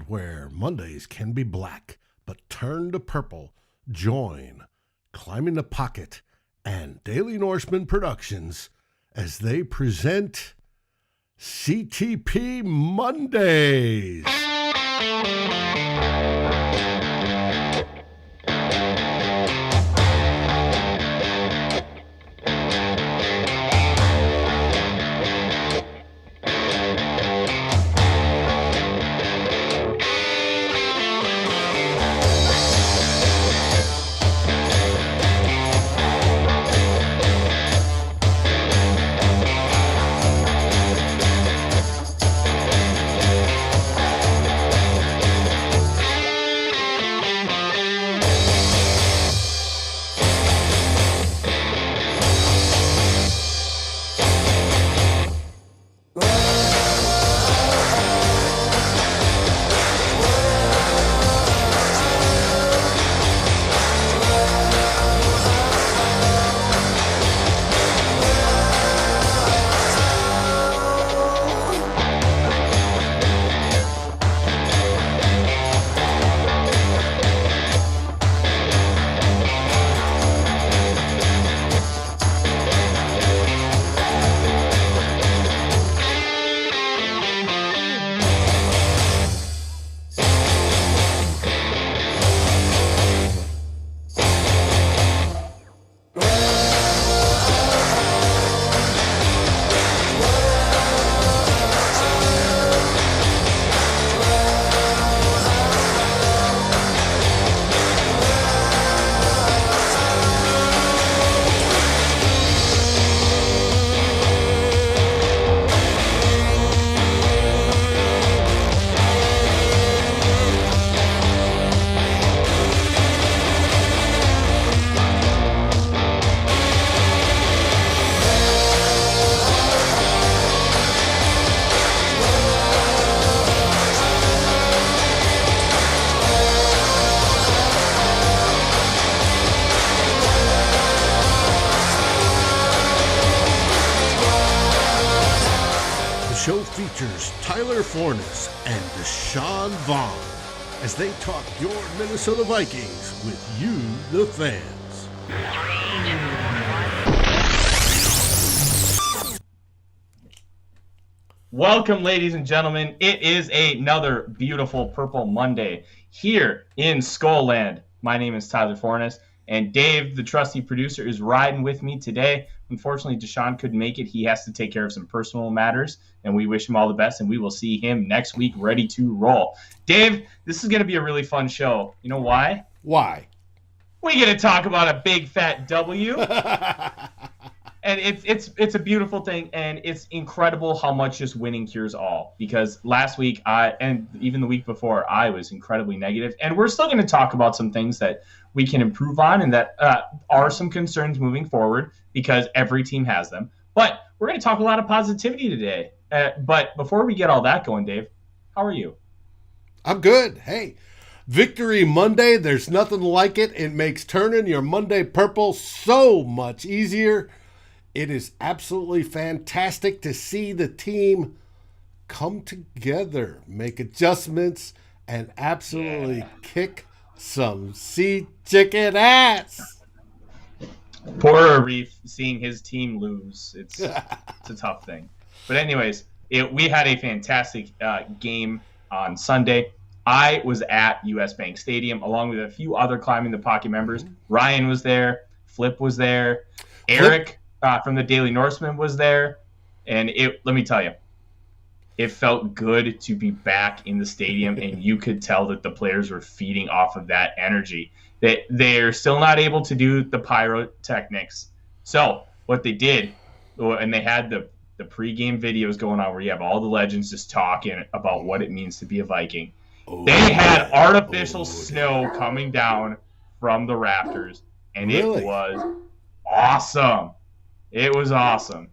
world where Mondays can be black, but turn to purple, join Climbing the Pocket and Daily Norseman Productions as they present CTP Mondays. The show features Tyler and Deshawn as they talk your Minnesota Vikings with you, the fans. Welcome, ladies and gentlemen. It is another beautiful Purple Monday here in Skullland. My name is Tyler Fornes, and Dave, the trusty producer, is riding with me today. Unfortunately, Deshawn couldn't make it. He has to take care of some personal matters, and we wish him all the best, and we will see him next week ready to roll. Dave, this is going to be a really fun show. You know why? Why? We get to talk about a big fat W. And it's a beautiful thing, and it's incredible how much just winning cures all. Because last week, and even the week before, I was incredibly negative. And we're still going to talk about some things that we can improve on and that are some concerns moving forward, because every team has them. But we're going to talk a lot of positivity today. But before we get all that going, Dave, how are you? I'm good. Hey, Victory Monday, there's nothing like it. It makes turning your Monday purple so much easier. It is absolutely fantastic to see the team come together, make adjustments, and absolutely kick some sea chicken ass. Poor Arif seeing his team lose. It's a tough thing. But anyways, we had a fantastic game on Sunday. I was at US Bank Stadium along with a few other Climbing the Pocket members. Ryan was there. Flip was there. Eric from the Daily Norseman was there. And let me tell you, it felt good to be back in the stadium, and you could tell that the players were feeding off of that energy. They're still not able to do the pyrotechnics. So what they did, and they had the pregame videos going on where you have all the legends just talking about what it means to be a Viking. They had artificial snow coming down from the rafters, and Really? It was awesome. It was awesome.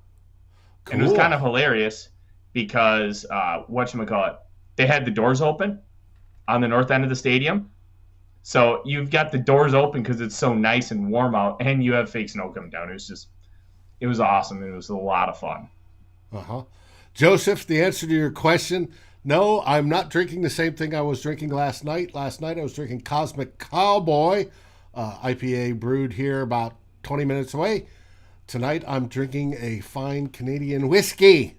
Cool. And it was kind of hilarious because, they had the doors open on the north end of the stadium. So you've got the doors open because it's so nice and warm out, and you have fake snow coming down. It was awesome. It was a lot of fun. Joseph, the answer to your question, No, I'm not drinking the same thing I was drinking last night. Last night I was drinking Cosmic Cowboy, IPA brewed here about 20 minutes away. Tonight I'm drinking a fine Canadian whiskey,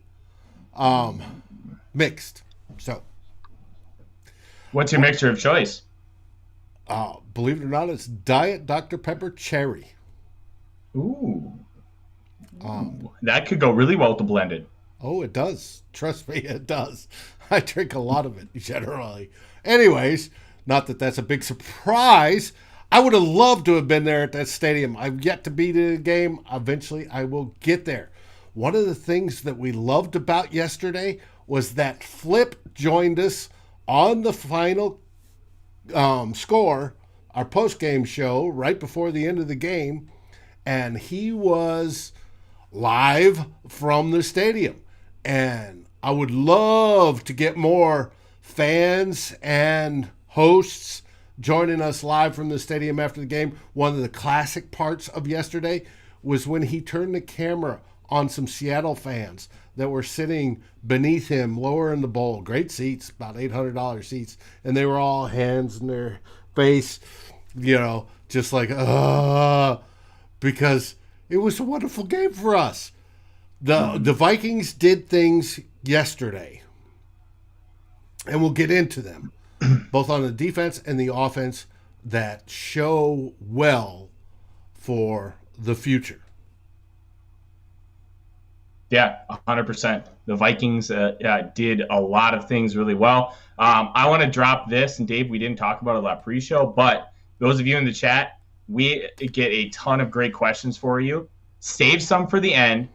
mixed. So, What's your mixture of choice? believe it or not, it's Diet Dr. Pepper Cherry. Ooh. That could go really well with the blended. Oh, it does. Trust me, it does. I drink a lot of it generally. Anyways, not that that's a big surprise. I would have loved to have been there at that stadium. I've yet to be to the game. Eventually, I will get there. One of the things that we loved about yesterday was that Flip joined us on the final score, our post-game show, right before the end of the game, and he was live from the stadium. And I would love to get more fans and hosts joining us live from the stadium after the game. One of the classic parts of yesterday was when he turned the camera on some Seattle fans that were sitting beneath him, lower in the bowl. Great seats, about $800 seats. And they were all hands in their face, just like, because it was a wonderful game for us. The Vikings did things yesterday, and we'll get into them, both on the defense and the offense, that show well for the future. Yeah, 100%. The Vikings did a lot of things really well. I want to drop this, and Dave, we didn't talk about it a lot pre-show, but those of you in the chat, we get a ton of great questions for you. Save some for the end,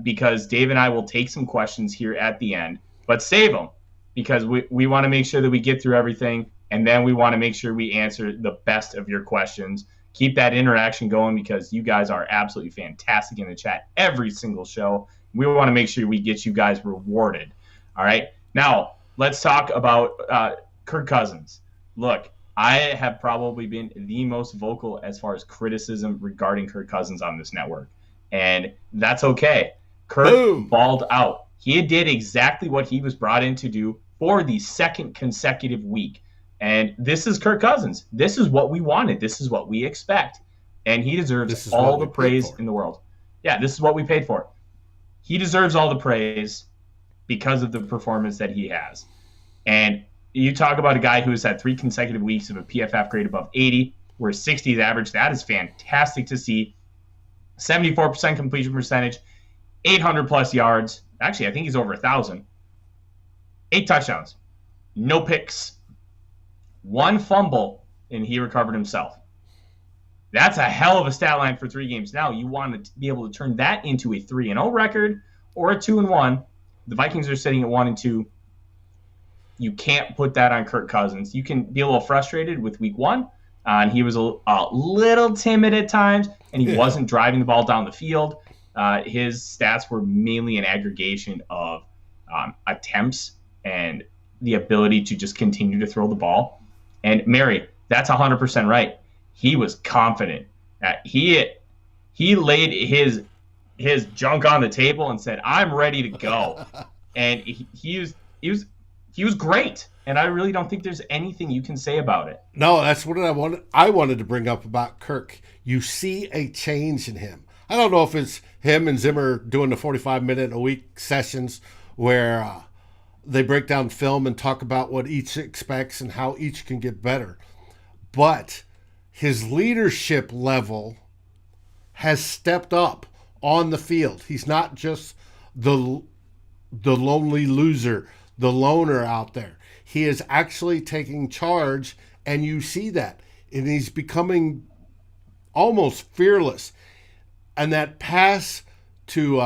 because Dave and I will take some questions here at the end, but save them because we want to make sure that we get through everything, and then we want to make sure we answer the best of your questions. Keep that interaction going because you guys are absolutely fantastic in the chat every single show. We want to make sure we get you guys rewarded. All right. Now, let's talk about Kirk Cousins. Look, I have probably been the most vocal as far as criticism regarding Kirk Cousins on this network. And that's okay. Kirk balled out. He did exactly what he was brought in to do for the second consecutive week. And this is Kirk Cousins. This is what we wanted. This is what we expect. And he deserves all the praise in the world. Yeah, this is what we paid for. He deserves all the praise because of the performance that he has. And you talk about a guy who has had 3 consecutive weeks of a PFF grade above 80, where 60 is average. That is fantastic to see. 74% completion percentage, 800-plus yards. Actually, I think he's over 1,000. 8 touchdowns. No picks. 1 fumble, and he recovered himself. That's a hell of a stat line for 3 games. Now, you want to be able to turn that into a 3-0 record or a 2-1. The Vikings are sitting at 1-2. You can't put that on Kirk Cousins. You can be a little frustrated with week 1. And he was a little timid at times, and he wasn't driving the ball down the field. His stats were mainly an aggregation of attempts and the ability to just continue to throw the ball. And Mary, that's 100% right. He was confident. He laid his junk on the table and said, "I'm ready to go." And he was great. And I really don't think there's anything you can say about it. No, that's what I wanted to bring up about Kirk. You see a change in him. I don't know if it's him and Zimmer doing the 45-minute-a-week sessions where they break down film and talk about what each expects and how each can get better. But his leadership level has stepped up on the field. He's not just the lonely loser, the loner out there. He is actually taking charge, and you see that. And he's becoming almost fearless. And that pass to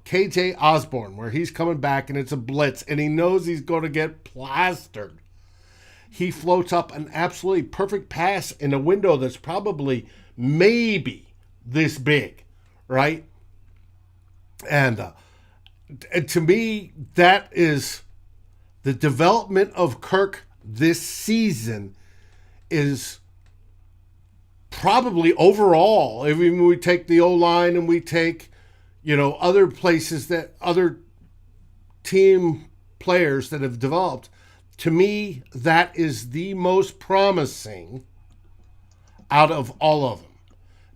KJ Osborne, where he's coming back and it's a blitz, and he knows he's going to get plastered. He floats up an absolutely perfect pass in a window that's probably maybe this big, right? And to me, that is the development of Kirk this season is probably overall, if we take the O-line and we take, other places that other team players that have developed. To me, that is the most promising out of all of them,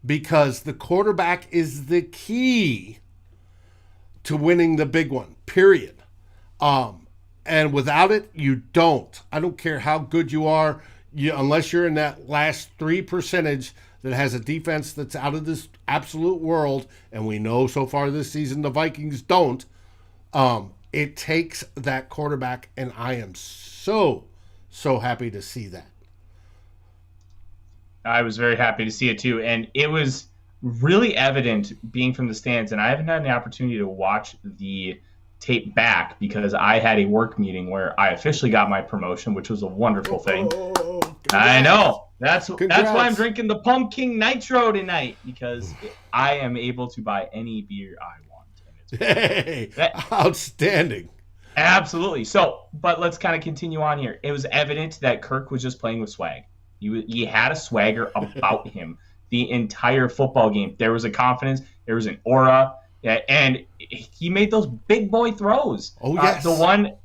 because the quarterback is the key to winning the big one, period. And without it, you don't. I don't care how good you are, unless you're in that last 3% that has a defense that's out of this absolute world, and we know so far this season the Vikings don't. It takes that quarterback, and I am so happy to see that. I was very happy to see it too, and it was really evident being from the stands, and I haven't had the opportunity to watch the tape back because I had a work meeting where I officially got my promotion, which was a wonderful thing. I know. That's why I'm drinking the Pumpkin Nitro tonight, because I am able to buy any beer I want. Hey, outstanding. Absolutely. So, but let's kind of continue on here. It was evident that Kirk was just playing with swag. He had a swagger about him the entire football game. There was a confidence. There was an aura. And he made those big boy throws. Oh, yes. The one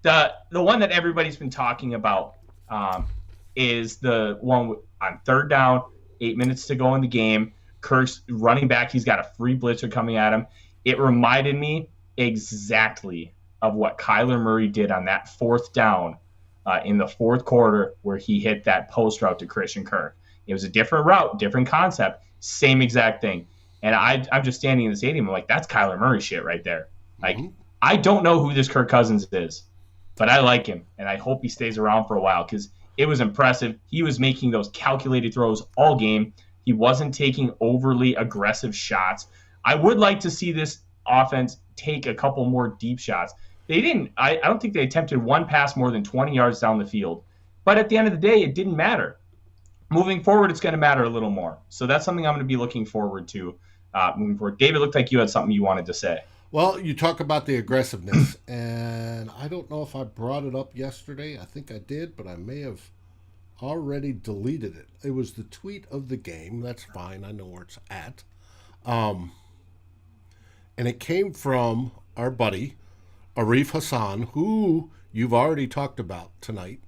that everybody's been talking about is the one on third down, 8 minutes to go in the game. Kirk's running back. He's got a free blitzer coming at him. It reminded me exactly of what Kyler Murray did on that fourth down in the fourth quarter, where he hit that post route to Christian Kirk. It was a different route, different concept, same exact thing. And I'm just standing in the stadium. I'm like, that's Kyler Murray shit right there. Like, I don't know who this Kirk Cousins is, but I like him, and I hope he stays around for a while because it was impressive. He was making those calculated throws all game. He wasn't taking overly aggressive shots. I would like to see this offense take a couple more deep shots. They didn't. I don't think they attempted one pass more than 20 yards down the field. But at the end of the day, it didn't matter. Moving forward, it's going to matter a little more. So that's something I'm going to be looking forward to moving forward. David, looked like you had something you wanted to say. Well, you talk about the aggressiveness, and I don't know if I brought it up yesterday. I think I did, but I may have already deleted it. It was the tweet of the game. That's fine. I know where it's at. And it came from our buddy, Arif Hassan, who you've already talked about tonight.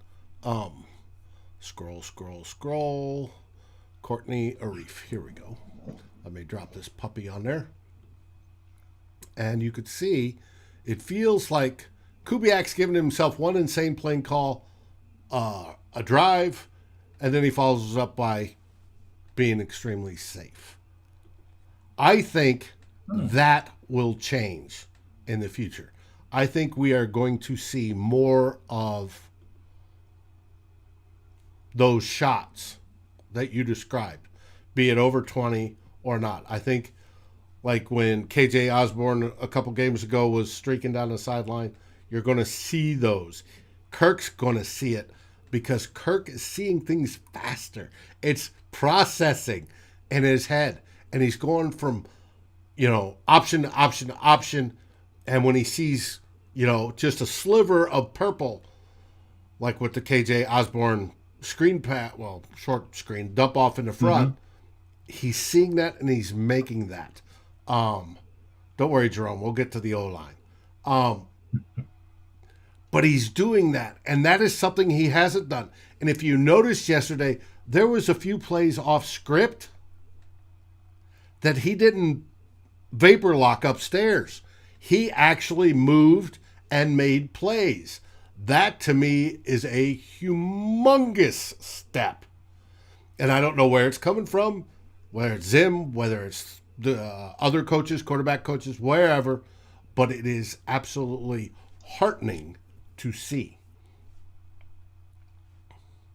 Scroll. Courtney Arif. Here we go. Let me drop this puppy on there. And you could see it feels like Kubiak's giving himself one insane playing call, a drive, and then he follows up by being extremely safe. I think that will change in the future. I think we are going to see more of those shots that you described, be it over 20 or not. I think like when KJ Osborne a couple games ago was streaking down the sideline, you're going to see those. Kirk's going to see it because Kirk is seeing things faster. It's processing in his head, and he's going from, option to option to option. And when he sees, just a sliver of purple, like with the KJ Osborne short screen, dump off in the front, he's seeing that and he's making that. Don't worry, Jerome, we'll get to the O-line. But he's doing that, and that is something he hasn't done. And if you noticed yesterday, there was a few plays off script that he didn't vapor lock upstairs. He actually moved and made plays. That, to me, is a humongous step. And I don't know where it's coming from, whether it's Zim, whether it's the other coaches, quarterback coaches, wherever, but it is absolutely heartening to see.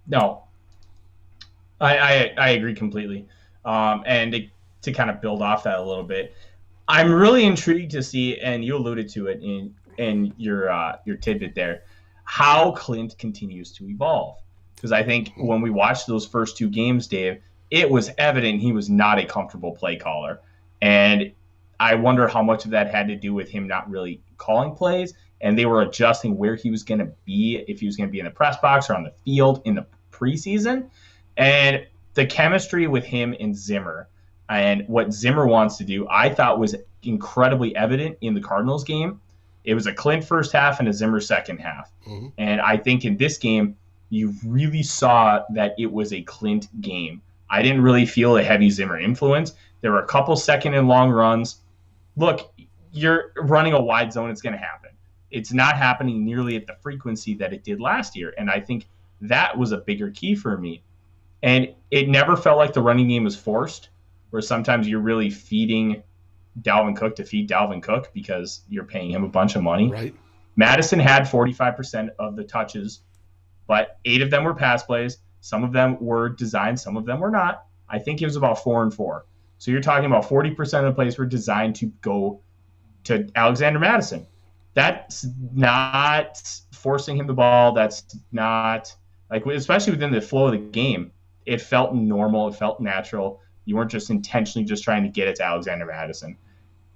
No, I agree completely. And to kind of build off that a little bit, I'm really intrigued to see, and you alluded to it in your tidbit there, how Clint continues to evolve. Because I think when we watched those first two games, Dave, it was evident he was not a comfortable play caller. And I wonder how much of that had to do with him not really calling plays, and they were adjusting where he was going to be, if he was going to be in the press box or on the field in the preseason. And the chemistry with him and Zimmer and what Zimmer wants to do, I thought was incredibly evident in the Cardinals game. It was a Clint first half and a Zimmer second half. Mm-hmm. And I think in this game, you really saw that it was a Clint game. I didn't really feel a heavy Zimmer influence. There were a couple second and long runs. Look, you're running a wide zone. It's going to happen. It's not happening nearly at the frequency that it did last year. And I think that was a bigger key for me. And it never felt like the running game was forced, where sometimes you're really feeding Dalvin Cook to feed Dalvin Cook because you're paying him a bunch of money. Right. Mattison had 45% of the touches, but 8 of them were pass plays. Some of them were designed, some of them were not. I think it was about 4 and 4. So you're talking about 40% of the plays were designed to go to Alexander Mattison. That's not forcing him the ball. That's not, like, especially within the flow of the game, it felt normal. It felt natural. You weren't just intentionally just trying to get it to Alexander Mattison.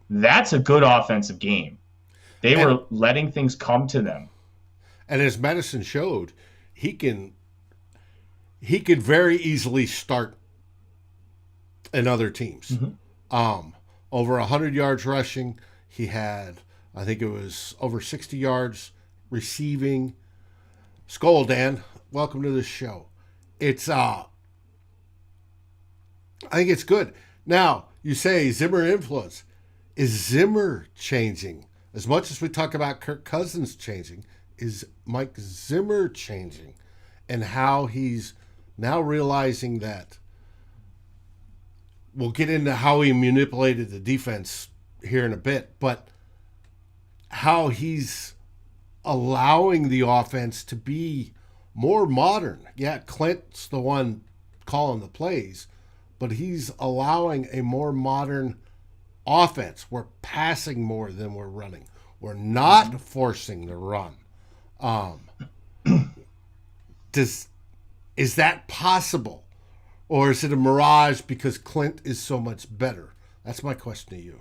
That's a good offensive game. They were letting things come to them. And as Mattison showed, he could very easily start in other teams. Mm-hmm. Over 100 yards rushing. He had, I think it was over 60 yards receiving. Skol, Dan. Welcome to the show. It's I think it's good. Now, you say Zimmer influence. Is Zimmer changing? As much as we talk about Kirk Cousins changing, is Mike Zimmer changing? And how he's now realizing that, we'll get into how he manipulated the defense here in a bit, but how he's allowing the offense to be more modern. Yeah, Clint's the one calling the plays, but he's allowing a more modern offense. We're passing more than we're running. We're not forcing the run. Is that possible? Or is it a mirage because Clint is so much better? That's my question to you.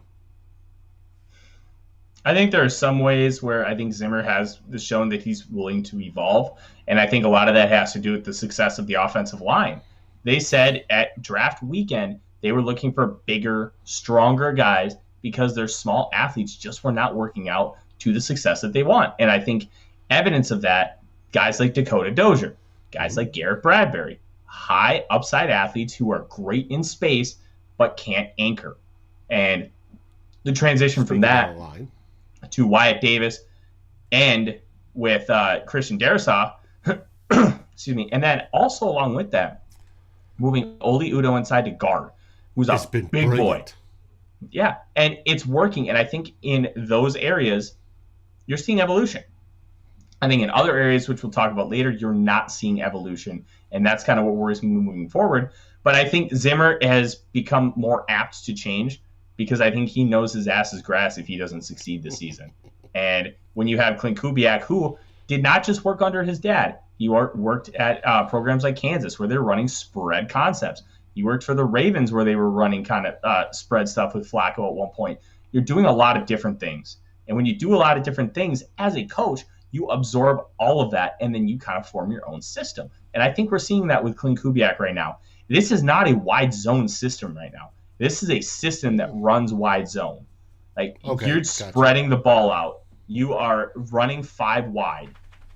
I think there are some ways where I think Zimmer has shown that he's willing to evolve. And I think a lot of that has to do with the success of the offensive line. They said at draft weekend they were looking for bigger, stronger guys because their small athletes just were not working out to the success that they want. And I think evidence of that, guys like Dakota Dozier, guys like Garrett Bradbury, high upside athletes who are great in space but can't anchor. And the transition from that to Wyatt Davis and with Christian Darrisaw, excuse me, and then also along with that, moving Oli Udoh inside to guard, who's a big boy. Yeah, and it's working. And I think in those areas, you're seeing evolution. I think in other areas, which we'll talk about later, you're not seeing evolution. And that's kind of what worries me moving forward. But I think Zimmer has become more apt to change because I think he knows his ass is grass if he doesn't succeed this season. And when you have Clint Kubiak, who did not just work under his dad, he worked at programs like Kansas where they're running spread concepts. He worked for the Ravens where they were running kind of spread stuff with Flacco at one point. You're doing a lot of different things. And when you do a lot of different things as a coach, you absorb all of that, and then you kind of form your own system. And I think we're seeing that with Clint Kubiak right now. This is not a wide zone system right now. This is a system that runs wide zone. Like, you're spreading the ball out. You are running 5 wide.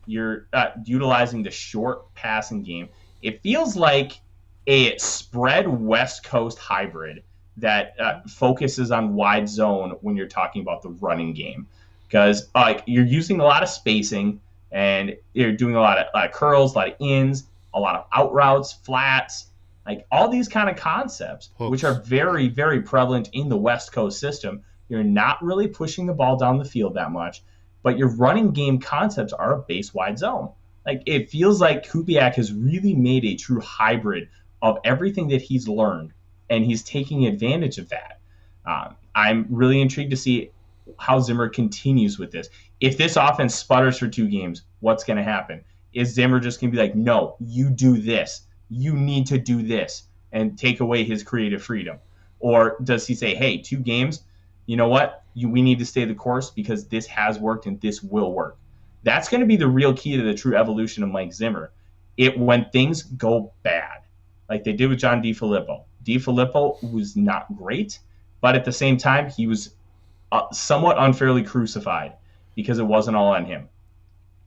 You're utilizing the short passing game. It feels like a spread West Coast hybrid that focuses on wide zone when you're talking about the running game. Because you're using a lot of spacing, and you're doing a lot of curls, a lot of ins, a lot of out routes, flats, like all these kind of concepts, which are very, very prevalent in the West Coast system. You're not really pushing the ball down the field that much, but your running game concepts are a base wide zone. Like, it feels like Kubiak has really made a true hybrid of everything that he's learned, and he's taking advantage of that. I'm really intrigued to see how Zimmer continues with this. If this offense sputters for 2 games, what's going to happen? Is Zimmer just going to be like, no, you do this. You need to do this, and take away his creative freedom? Or does he say, hey, 2 games, you know what? We need to stay the course because this has worked and this will work. That's going to be the real key to the true evolution of Mike Zimmer. When things go bad, like they did with John DeFilippo. DeFilippo was not great, but at the same time, he was somewhat unfairly crucified because it wasn't all on him.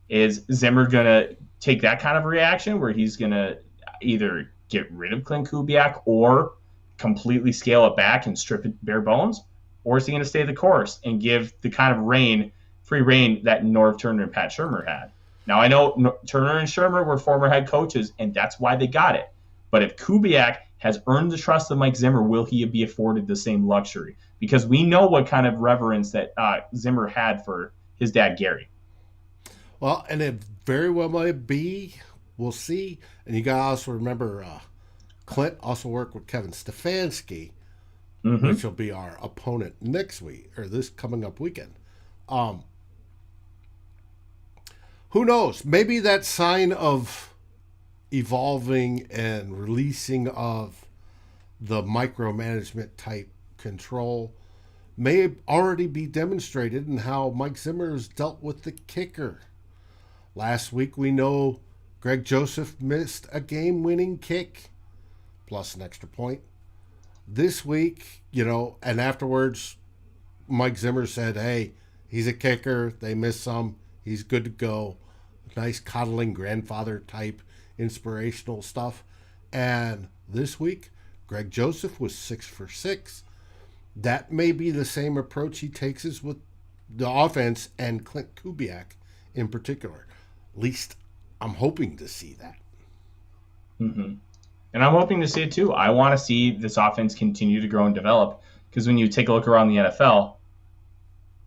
Is Zimmer going to take that kind of reaction where he's going to either get rid of Clint Kubiak or completely scale it back and strip it bare bones? Or is he going to stay the course and give the kind of free reign that Norv Turner and Pat Shurmur had? Now, I know Turner and Shurmur were former head coaches, and that's why they got it. But if Kubiak has earned the trust of Mike Zimmer, will he be afforded the same luxury? Because we know what kind of reverence that Zimmer had for his dad, Gary. Well, and it very well might be. We'll see. And you got to also remember Clint also worked with Kevin Stefanski, which will be our opponent next week, or this coming up weekend. Who knows? Maybe that sign of evolving and releasing of the micromanagement type control may already be demonstrated in how Mike Zimmer has dealt with the kicker. Last week, we know Greg Joseph missed a game-winning kick, plus an extra point. This week, and afterwards, Mike Zimmer said, hey, he's a kicker. They missed some. He's good to go. Nice coddling grandfather type inspirational stuff. And this week, Greg Joseph was 6 for 6. That may be the same approach he takes as with the offense and Clint Kubiak in particular. At least I'm hoping to see that. And I'm hoping to see it too. I want to see this offense continue to grow and develop, because when you take a look around the NFL,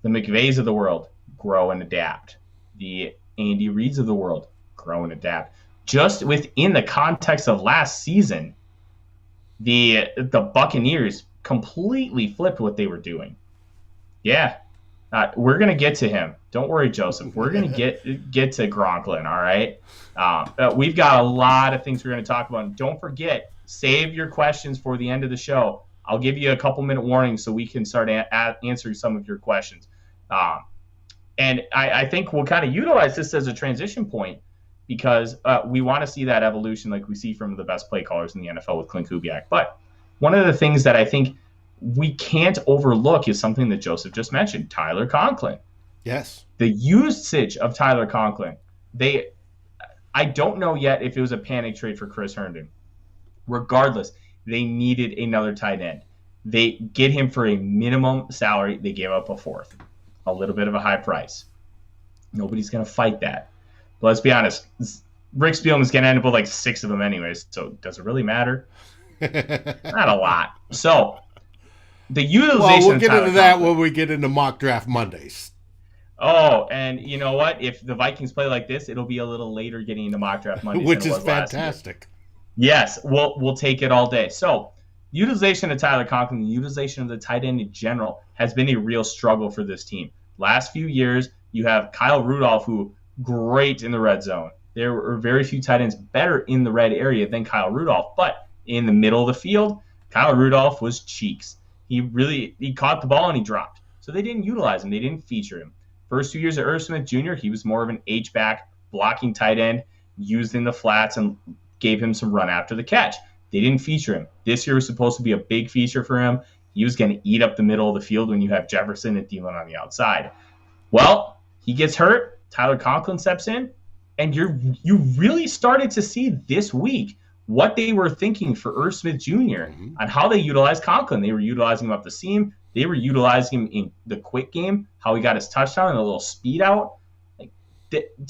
the McVays of the world grow and adapt. The Andy Reids of the world grow and adapt. Just within the context of last season, the Buccaneers completely flipped what they were doing. Yeah, we're going to get to him. Don't worry, Joseph. We're going to get to Conklin, all right? We've got a lot of things we're going to talk about. And don't forget, save your questions for the end of the show. I'll give you a couple-minute warning so we can start answering some of your questions. And I think we'll kind of utilize this as a transition point, because we want to see that evolution like we see from the best play callers in the NFL with Clint Kubiak. But one of the things that I think we can't overlook is something that Joseph just mentioned, Tyler Conklin. Yes. The usage of Tyler Conklin. I don't know yet if it was a panic trade for Chris Herndon. Regardless, they needed another tight end. They get him for a minimum salary. They gave up a fourth. A little bit of a high price. Nobody's going to fight that. But let's be honest. Rick Spielman is going to end up with like 6 of them anyways, so does it really matter? Not a lot. So, the utilization. Well, we'll get into that Conklin, when we get into mock draft Mondays. Oh, and you know what? If the Vikings play like this, it'll be a little later getting into mock draft Mondays. Which is fantastic. Yes, we'll take it all day. So, utilization of Tyler Conklin, the utilization of the tight end in general, has been a real struggle for this team. Last few years, you have Kyle Rudolph, who great in the red zone. There were very few tight ends better in the red area than Kyle Rudolph, but in the middle of the field, Kyle Rudolph was cheeks. He caught the ball and he dropped. So they didn't utilize him. They didn't feature him. First 2 years at Irv Smith Jr., he was more of an H-back, blocking tight end, used in the flats, and gave him some run after the catch. They didn't feature him. This year was supposed to be a big feature for him. He was going to eat up the middle of the field when you have Jefferson and Thielen on the outside. Well, he gets hurt. Tyler Conklin steps in, and you really started to see this week what they were thinking for Irv Smith Jr. On how they utilized Conklin. They were utilizing him up the seam. They were utilizing him in the quick game, how he got his touchdown and a little speed out.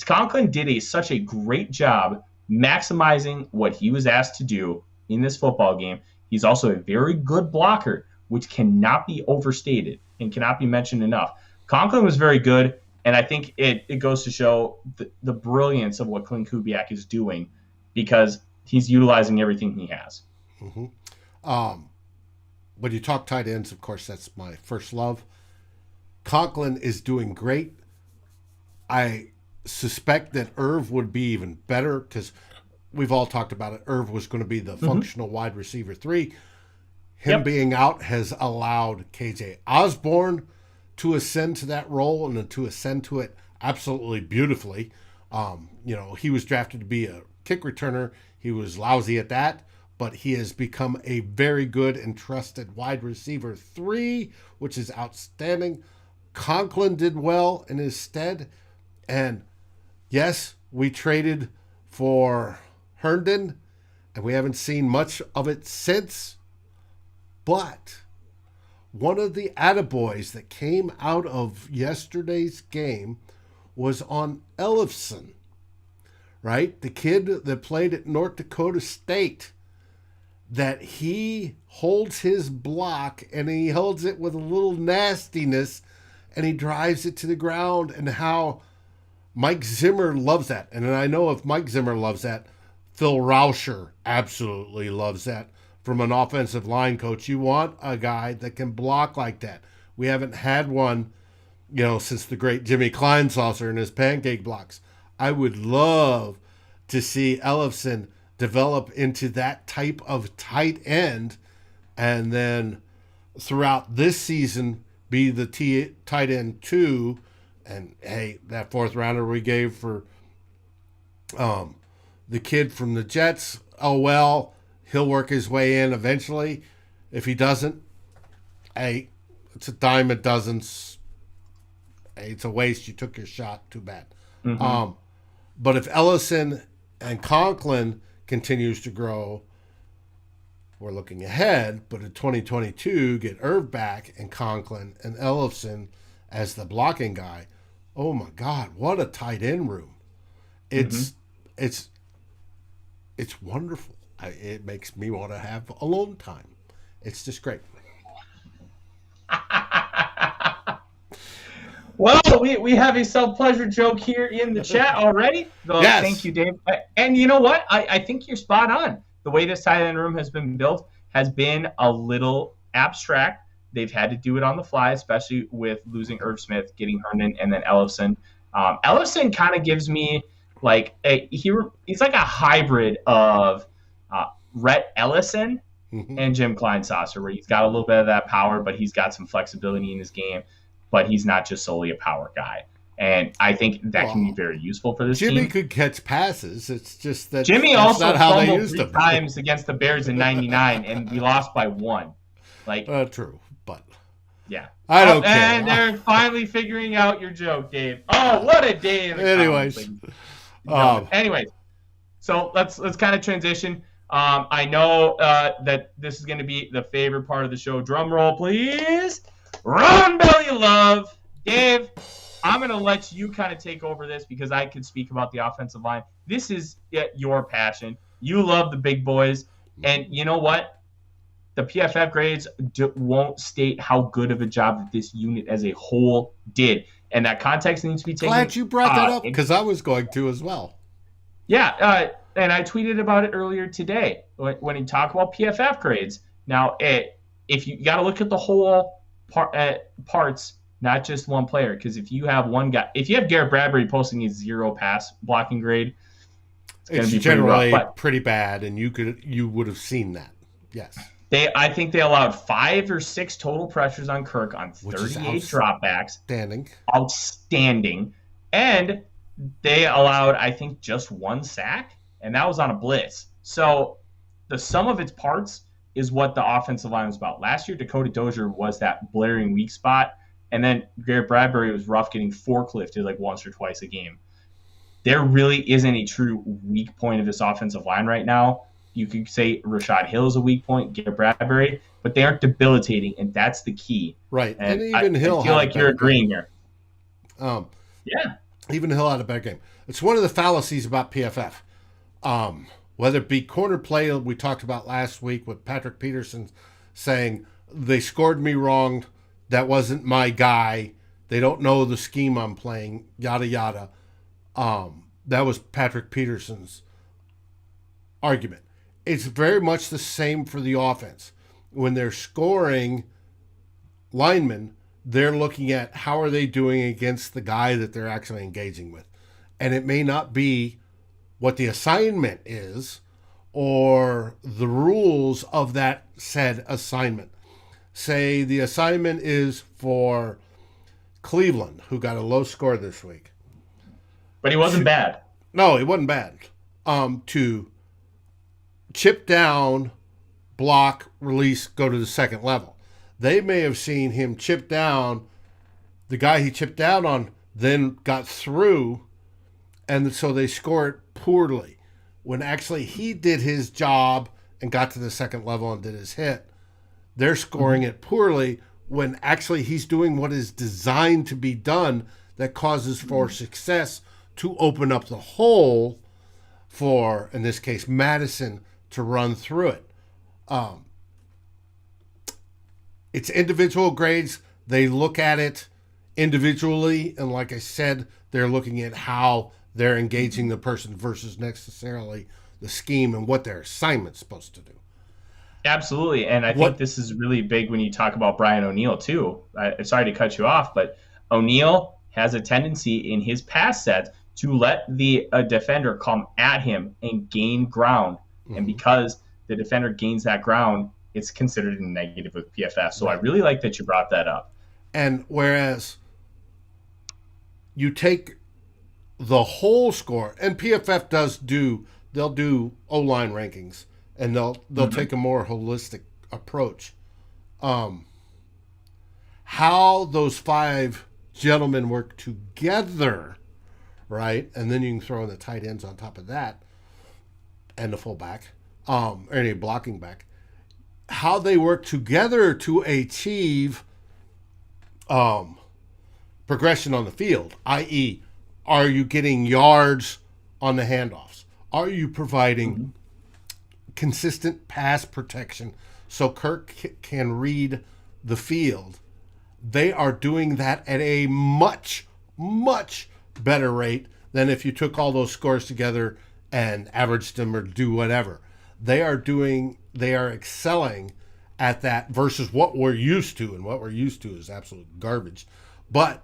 Conklin did such a great job maximizing what he was asked to do in this football game. He's also a very good blocker, which cannot be overstated and cannot be mentioned enough. Conklin was very good, and I think it goes to show the brilliance of what Clint Kubiak is doing, because he's utilizing everything he has. When you talk tight ends, of course, that's my first love. Conklin is doing great. I suspect that Irv would be even better, because we've all talked about it. Irv was going to be the functional wide receiver 3. Him being out has allowed KJ Osborne to ascend to that role and to ascend to it absolutely beautifully. He was drafted to be a kick returner. He was lousy at that, but he has become a very good and trusted wide receiver 3, which is outstanding. Conklin did well in his stead. And yes, we traded for Herndon, and we haven't seen much of it since. But one of the attaboys that came out of yesterday's game was on Ellefson, right? The kid that played at North Dakota State, that he holds his block and he holds it with a little nastiness and he drives it to the ground, and how Mike Zimmer loves that. And I know if Mike Zimmer loves that, Phil Rauscher absolutely loves that. From an offensive line coach, you want a guy that can block like that. We haven't had one, since the great Jimmy Kleinsaucer and his pancake blocks. I would love to see Ellefson develop into that type of tight end, and then throughout this season be the tight end 2. And hey, that 4th rounder we gave for the kid from the Jets, oh well, he'll work his way in eventually. If he doesn't, hey, it's a dime a dozen. Hey, it's a waste. You took your shot. Too bad. Mm-hmm. But if Ellison and Conklin continues to grow, we're looking ahead. But in 2022, get Irv back and Conklin and Ellison as the blocking guy. Oh my God, what a tight end room! It's wonderful. It makes me want to have alone time. It's just great. Well, we have a self-pleasure joke here in the chat already. So yes. Thank you, Dave. And you know what? I think you're spot on. The way this tight end room has been built has been a little abstract. They've had to do it on the fly, especially with losing Irv Smith, getting Herndon, and then Ellefson. Ellefson kind of gives me he's like a hybrid of Rhett Ellison and Jim Kleinsaucer, where he's got a little bit of that power, but he's got some flexibility in his game, but he's not just solely a power guy. And I think that can be very useful for this team. Jimmy could catch passes. It's just that Jimmy that's also not how they fumbled used 3 them. times against the Bears in '99, and we lost by 1. True, but yeah, I don't care. And they're finally figuring out your joke, Dave. Oh, what a day! Anyways, so let's kind of transition. I know that this is going to be the favorite part of the show. Drum roll, please. Ron Belly Love. Dave, I'm going to let you kind of take over this because I can speak about the offensive line. This is your passion. You love the big boys. And you know what? The PFF grades won't state how good of a job that this unit as a whole did. And that context needs to be taken. Glad you brought that up because I was going to as well. Yeah, and I tweeted about it earlier today when you talk about PFF grades. Now, if you got to look at the whole parts, not just one player, because if you have one guy, if you have Garrett Bradbury posting a 0 pass blocking grade, it's be generally pretty bad, and you would have seen that. Yes. I think they allowed 5 or 6 total pressures on Kirk on 38 dropbacks. Outstanding. And they allowed, I think, just 1 sack, and that was on a blitz. So the sum of its parts is what the offensive line was about. Last year, Dakota Dozier was that blaring weak spot, and then Garrett Bradbury was rough getting forklifted like once or twice a game. There really isn't a true weak point of this offensive line right now. You could say Rashad Hill is a weak point, Garrett Bradbury, but they aren't debilitating, and that's the key. Right, and even Hill. I feel like you're agreeing here. Yeah. Even Hill had a bad game. It's one of the fallacies about PFF. Whether it be corner play we talked about last week with Patrick Peterson saying, they scored me wrong, that wasn't my guy, they don't know the scheme I'm playing, yada, yada. That was Patrick Peterson's argument. It's very much the same for the offense. When they're scoring linemen, they're looking at how are they doing against the guy that they're actually engaging with. And it may not be what the assignment is or the rules of that said assignment. Say the assignment is for Cleveland, who got a low score this week. But he wasn't bad. No, he wasn't bad. To chip down, block, release, go to the second level. They may have seen him chip down the guy he chipped out on then got through, and so they score it poorly. When actually he did his job and got to the second level and did his hit, they're scoring it poorly when actually he's doing what is designed to be done that causes for success to open up the hole for, in this case, Mattison to run through it. It's individual grades. They look at it individually, and like I said, they're looking at how they're engaging the person versus necessarily the scheme and what their assignment's supposed to do. Absolutely, and I think this is really big when you talk about Brian O'Neill too. Sorry to cut you off, but O'Neill has a tendency in his pass set to let the defender come at him and gain ground. Mm-hmm. And because the defender gains that ground, it's considered a negative with PFF. So I really like that you brought that up. And whereas you take the whole score, and PFF they'll do O-line rankings, and they'll take a more holistic approach. How those 5 gentlemen work together, right? And then you can throw in the tight ends on top of that, and the fullback, or any blocking back. How they work together to achieve progression on the field, i.e., are you getting yards on the handoffs? Are you providing consistent pass protection so Kirk can read the field? They are doing that at a much, much better rate than if you took all those scores together and averaged them or do whatever. They are excelling at that versus what we're used to, and what we're used to is absolute garbage. But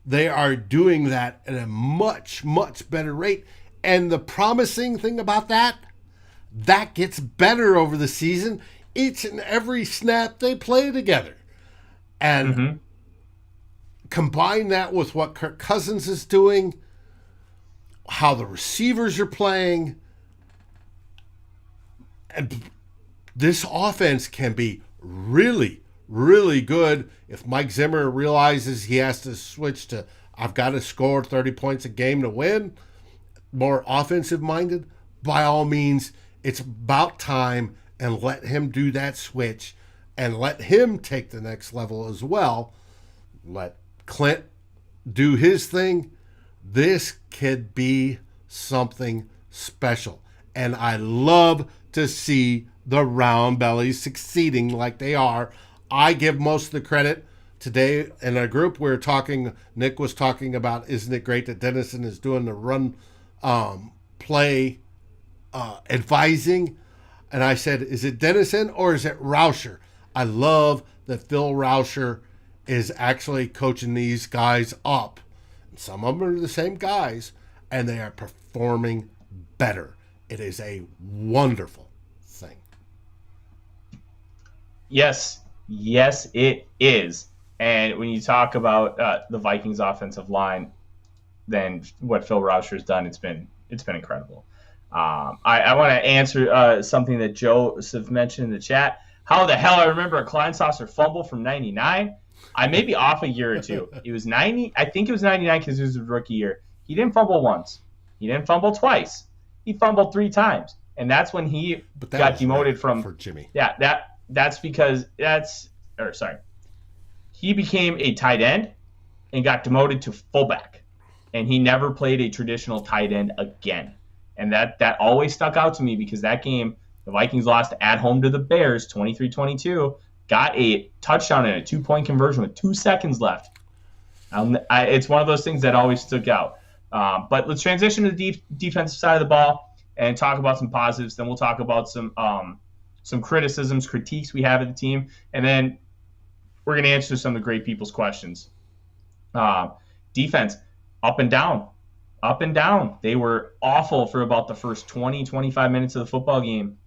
they are doing that at a much, much better rate. And the promising thing about that gets better over the season. Each and every snap they play together. And combine that with what Kirk Cousins is doing, how the receivers are playing, and this offense can be really, really good if Mike Zimmer realizes he has to switch to, I've got to score 30 points a game to win, more offensive-minded. By all means, it's about time, and let him do that switch and let him take the next level as well. Let Clint do his thing. This could be something special. And I love to see the round bellies succeeding like they are. I give most of the credit. Today in our group, Nick was talking about, isn't it great that Dennison is doing the run play advising? And I said, is it Dennison or is it Rauscher? I love that Phil Rauscher is actually coaching these guys up. Some of them are the same guys, and they are performing better. It is a wonderful thing. Yes, it is. And when you talk about the Vikings offensive line, then what Phil Rauscher's done, it's been incredible. I want to answer something that Joseph mentioned in the chat. How the hell I remember a Kleinsasser fumble from 99? I may be off a year or two. It was 90. I think it was 99 because it was a rookie year. He didn't fumble once. He didn't fumble twice. He fumbled 3 times, and that's when he got demoted for Jimmy. Yeah, that's because he became a tight end and got demoted to fullback, and he never played a traditional tight end again. And that always stuck out to me because that game, the Vikings lost at home to the Bears 23-22, got a touchdown and a 2-point conversion with 2 seconds left. It's one of those things that always stuck out. But let's transition to the defensive side of the ball and talk about some positives. Then we'll talk about some criticisms, critiques we have of the team. And then we're going to answer some of the great people's questions. Defense, up and down. Up and down. They were awful for about the first 20, 25 minutes of the football game.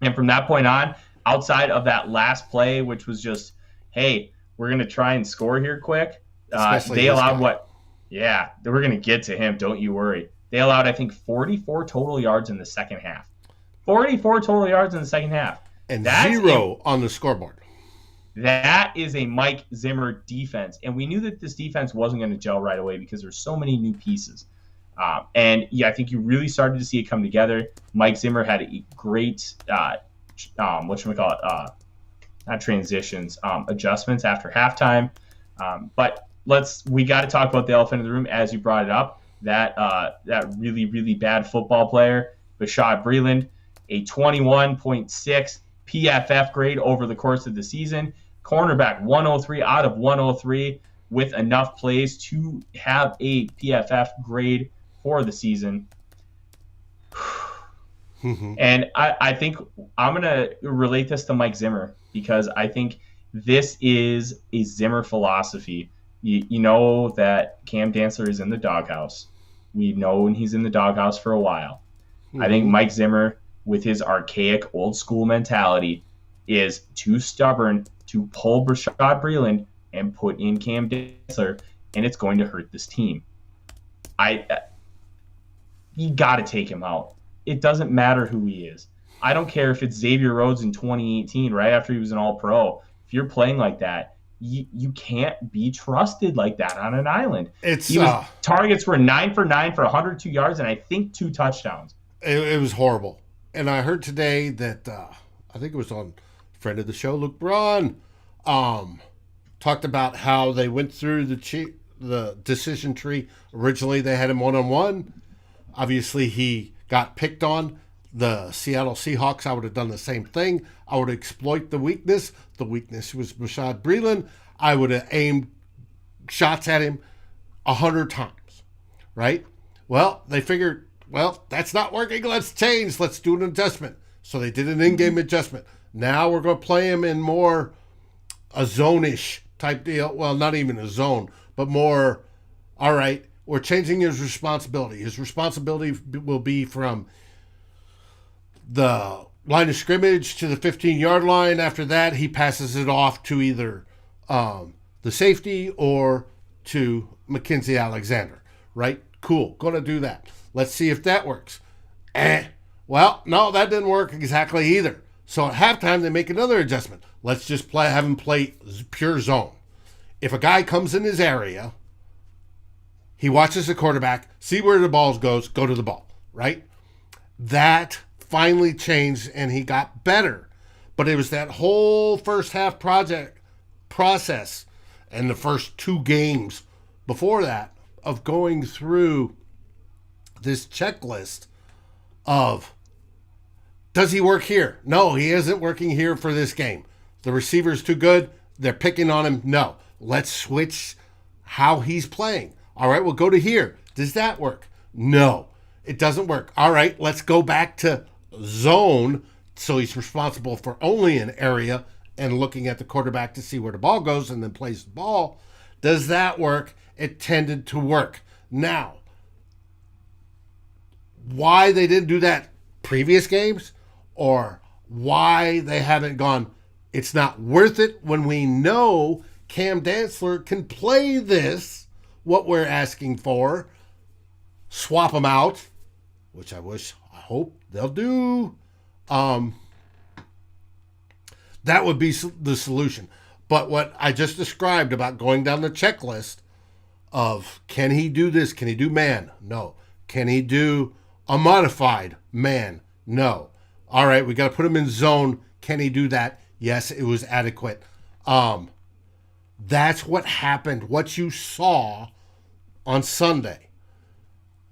And from that point on, outside of that last play, which was just, hey, we're going to try and score here quick, they allowed what? Yeah, we're going to get to him. Don't you worry. They allowed, I think, 44 total yards in the second half. 44 total yards in the second half. And 0 on the scoreboard. That is a Mike Zimmer defense. And we knew that this defense wasn't going to gel right away because there's so many new pieces. And yeah, I think you really started to see it come together. Mike Zimmer had a great, not transitions, adjustments after halftime. But we got to talk about the elephant in the room, as you brought it up. That really, really bad football player, Bashaud Breeland, a 21.6 PFF grade over the course of the season. Cornerback 103 out of 103 with enough plays to have a PFF grade for the season. And I think I'm going to relate this to Mike Zimmer because I think this is a Zimmer philosophy. You know that Cam Dantzler is in the doghouse. We've known he's in the doghouse for a while. I think Mike Zimmer, with his archaic old school mentality, is too stubborn to pull Bashaud Breeland and put in Cam Dantzler, and it's going to hurt this team. You got to take him out. It doesn't matter who he is. I don't care if it's Xavier Rhodes in 2018, right after he was an All-Pro. If you're playing like that, you can't be trusted like that on an island. Targets were 9 for 9 for 102 yards and I think 2 touchdowns. It was horrible. And I heard today that I think it was on friend of the show, Luke Braun, talked about how they went through the decision tree. Originally, they had him one-on-one. Obviously, he got picked on. The Seattle Seahawks, I would have done the same thing. I would exploit the weakness. The weakness was Bashaud Breeland. I would have aimed shots at him 100 times, right? Well, they figured, that's not working. Let's change. Let's do an adjustment. So they did an in-game adjustment. Now we're going to play him in more a zone-ish type deal. Well, not even a zone, but more, all right, we're changing his responsibility. His responsibility will be from the line of scrimmage to the 15-yard line. After that, he passes it off to either the safety or to Mackenzie Alexander, right? Cool, going to do that. Let's see if that works. Well, no, that didn't work exactly either. So at halftime, they make another adjustment. Let's just have him play pure zone. If a guy comes in his area, he watches the quarterback, see where the ball goes, go to the ball, right? That finally changed, and he got better. But it was that whole first half process and the first 2 games before that of going through this checklist of, does he work here? No, he isn't working here for this game. The receiver's too good. They're picking on him. No, let's switch how he's playing. All right, we'll go to here. Does that work? No, it doesn't work. All right, let's go back to zone. So he's responsible for only an area and looking at the quarterback to see where the ball goes and then plays the ball. Does that work? It tended to work. Now, why they didn't do that previous games or why they haven't gone, it's not worth it when we know Cam Dantzler can play this, what we're asking for, swap them out, which I hope they'll do. That would be the solution. But what I just described about going down the checklist of, can he do this? Can he do man? No. Can he do a modified man? No. All right, we got to put him in zone. Can he do that? Yes, it was adequate. That's what happened, what you saw on Sunday.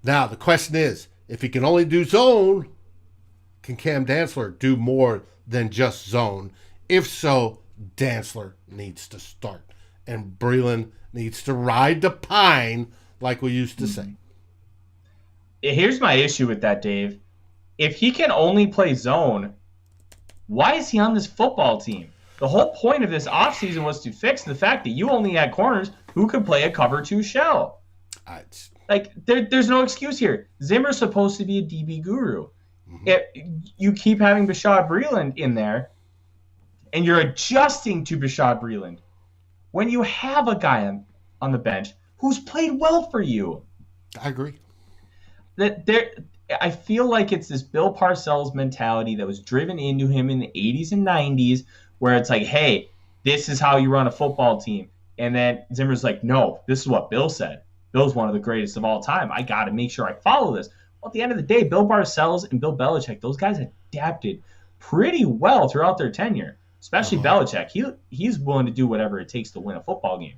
Now, the question is, if he can only do zone, can Cam Dantzler do more than just zone? If so, Dantzler needs to start. And Breeland needs to ride the pine, like we used to say. Here's my issue with that, Dave. If he can only play zone, why is he on this football team? The whole point of this offseason was to fix the fact that you only had corners who could play a cover 2 shell. There's no excuse here. Zimmer's supposed to be a DB guru. Mm-hmm. You keep having Bashaud Breeland in there, and you're adjusting to Bashaud Breeland when you have a guy on the bench who's played well for you. I agree. I feel like it's this Bill Parcells mentality that was driven into him in the 80s and 90s, where it's like, hey, This is how you run a football team. And then Zimmer's like, no, this is what Bill said. Bill's one of the greatest of all time. I got to make sure I follow this. Well, at the end of the day, Bill Parcells and Bill Belichick, those guys adapted pretty well throughout their tenure, especially Belichick. He's willing to do whatever it takes to win a football game.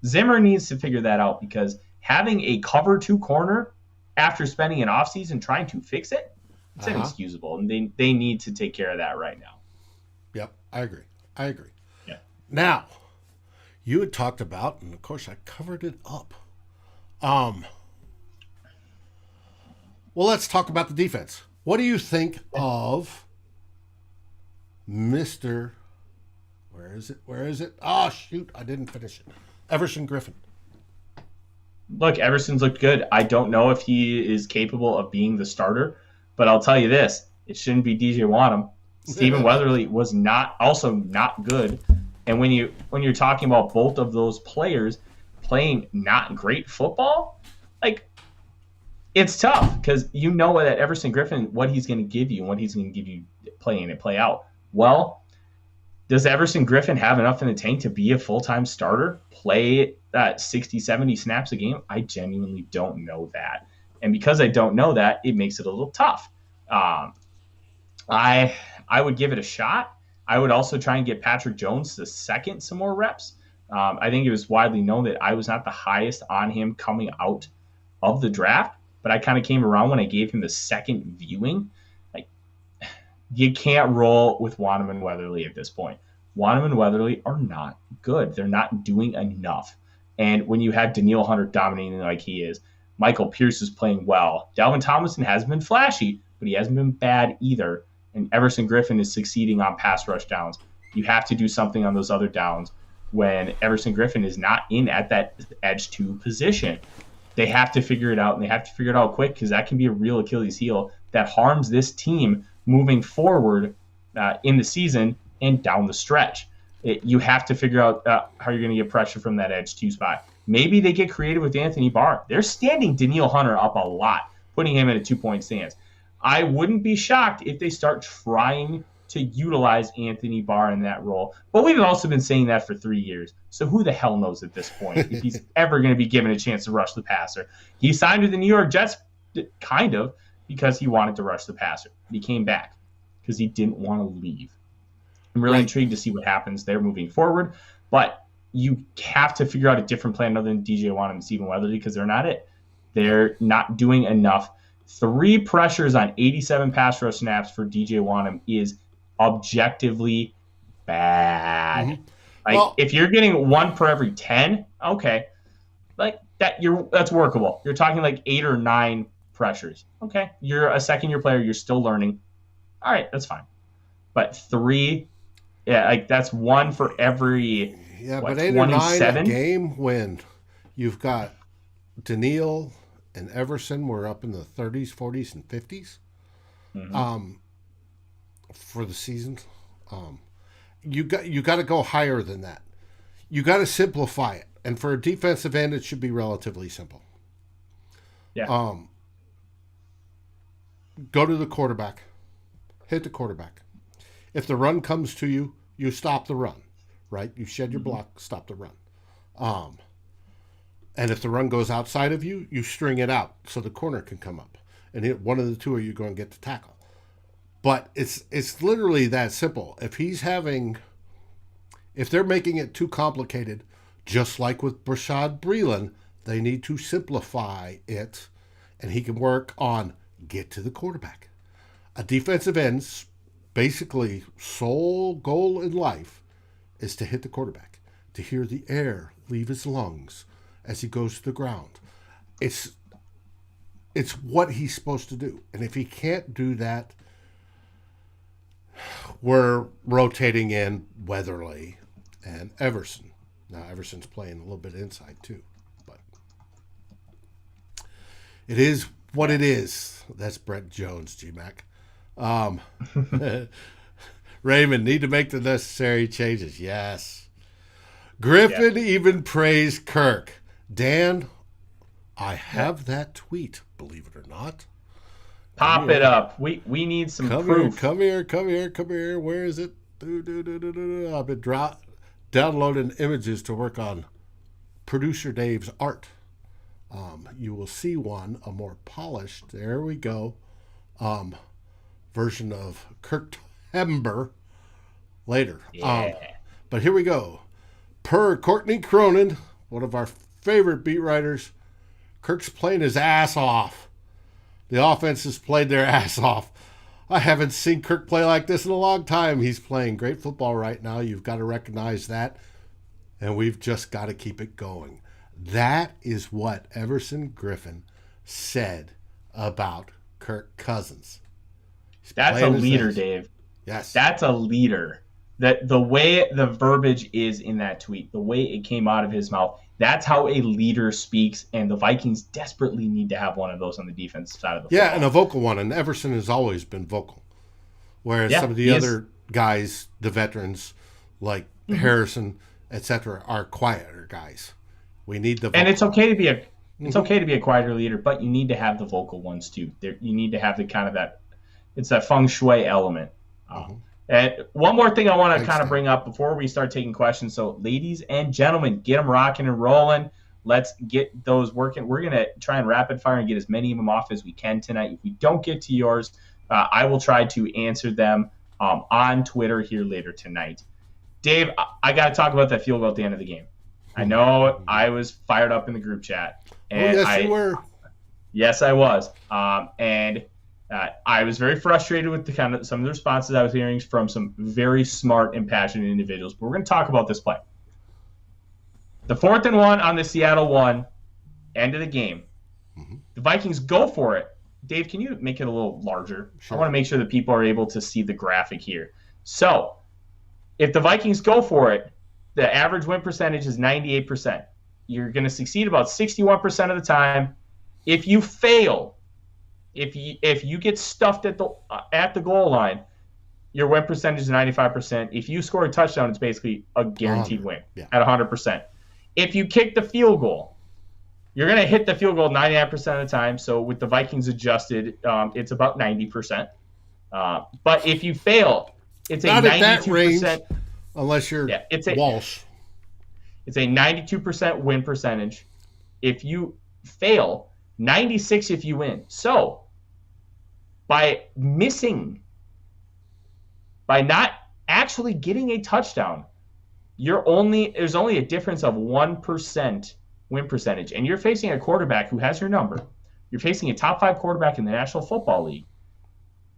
Zimmer needs to figure that out because having a cover 2 corner after spending an offseason trying to fix it, it's inexcusable. And they need to take care of that right now. Yep, I agree. Yeah. Now, you had talked about, and of course I covered it up. Well, let's talk about the defense. What do you think of Mr. Where is it? Oh, shoot. I didn't finish it. Everson Griffin. Look, Everson's looked good. I don't know if he is capable of being the starter, but I'll tell you this. It shouldn't be DJ Wanham. Stephen Weatherly was not good. And when you're talking about both of those players playing not great football, like, it's tough because you know that Everson Griffin, what he's going to give you and what he's going to give you play in and play out. Well, does Everson Griffin have enough in the tank to be a full-time starter, play that 60, 70 snaps a game? I genuinely don't know that. And because I don't know that, it makes it a little tough. I would give it a shot. I would also try and get Patrick Jones the second some more reps. I think it was widely known that I was not the highest on him coming out of the draft, but I kind of came around when I gave him the second viewing. Like, you can't roll with Wanham and Weatherly at this point. Wanham and Weatherly are not good. They're not doing enough. And when you have Danielle Hunter dominating like he is, Michael Pierce is playing well. Dalvin Tomlinson hasn't been flashy, but he hasn't been bad either. And Everson Griffin is succeeding on pass rush downs. You have to do something on those other downs when Everson Griffin is not in at that edge 2 position. They have to figure it out, and they have to figure it out quick because that can be a real Achilles heel that harms this team moving forward in the season and down the stretch. You have to figure out how you're going to get pressure from that edge 2 spot. Maybe they get creative with Anthony Barr. They're standing Danielle Hunter up a lot, putting him in a 2-point stance. I wouldn't be shocked if they start trying to utilize Anthony Barr in that role. But we've also been saying that for 3 years. So who the hell knows at this point if he's ever going to be given a chance to rush the passer? He signed with the New York Jets, kind of, because he wanted to rush the passer. He came back because he didn't want to leave. I'm really intrigued to see what happens there moving forward. But you have to figure out a different plan other than DJ Wanham and Stephen Weatherly because they're not it. They're not doing enough. 3 pressures on 87 pass rush snaps for DJ Wanham is objectively bad. Mm-hmm. If you're getting 1 per every 10, okay, like that's workable. You're talking like 8 or 9 pressures. Okay, you're a second-year player. You're still learning. All right, that's fine. But 3, like that's 1 for every. Yeah, but 8 or 9 a game when you've got Danielle and Everson were up in the 30s, 40s, and 50s for the season. You got to go higher than that. You got to simplify it. And for a defensive end, it should be relatively simple. Yeah. Go to the quarterback. Hit the quarterback. If the run comes to you, you stop the run. Right? You shed your block, stop the run. And if the run goes outside of you, you string it out so the corner can come up. And one of the two are you going to get the tackle. But it's literally that simple. If they're making it too complicated, just like with Bashaud Breeland, they need to simplify it, and he can work on get to the quarterback. A defensive end's basically sole goal in life is to hit the quarterback, to hear the air leave his lungs as he goes to the ground. It's what he's supposed to do. And if he can't do that, we're rotating in Weatherly and Everson. Now, Everson's playing a little bit inside, too. But it is what it is. That's Brett Jones, G-Mac. Raymond, need to make the necessary changes. Yes. Griffin even praised Kirk. Dan, I have that tweet, believe it or not. Pop it up. We need some proof. Come here. Where is it? I've been downloading images to work on producer Dave's art. You will see a more polished, there we go, version of Kirktember later. But here we go. Per Courtney Cronin, one of our favorite beat writers, Kirk's playing his ass off. The offense has played their ass off. I haven't seen Kirk play like this in a long time. He's playing great football right now. You've got to recognize that. And we've just got to keep it going. That is what Everson Griffin said about Kirk Cousins. That's a leader, Dave. Yes. That's a leader. That the way the verbiage is in that tweet, the way it came out of his mouth, that's how a leader speaks, and the Vikings desperately need to have one of those on the defensive side of the football. Yeah, and a vocal one, and Everson has always been vocal. Whereas some of the other guys, the veterans, like Harrison, etc., are quieter guys. We need the vocal. And it's okay to be okay to be a quieter leader, but you need to have the vocal ones too. You need to have the kind of that, it's that feng shui element. And one more thing I want to kind of bring up before we start taking questions. So, ladies and gentlemen, get them rocking and rolling. Let's get those working. We're going to try and rapid fire and get as many of them off as we can tonight. If we don't get to yours, I will try to answer them on Twitter here later tonight. Dave, I got to talk about that field goal at the end of the game. I know I was fired up in the group chat. And you were. Yes, I was. I was very frustrated with some of the responses I was hearing from some very smart and passionate individuals. But we're going to talk about this play. The 4th and 1 on the Seattle 1, end of the game. The Vikings go for it. Dave, can you make it a little larger? Sure. I want to make sure that people are able to see the graphic here. So, if the Vikings go for it, the average win percentage is 98%. You're going to succeed about 61% of the time. If you fail, if you get stuffed at the goal line, your win percentage is 95%. If you score a touchdown, it's basically a guaranteed win at 100%. If you kick the field goal, you're going to hit the field goal 99% of the time. So with the Vikings adjusted, it's about 90%. But if you fail, it's a 92%. Unless you're Walsh. It's a 92% win percentage. If you fail, 96 if you win. So by not actually getting a touchdown, there's only a difference of 1% win percentage, and you're facing a quarterback who has your number. You're facing a top 5 quarterback in the National Football League.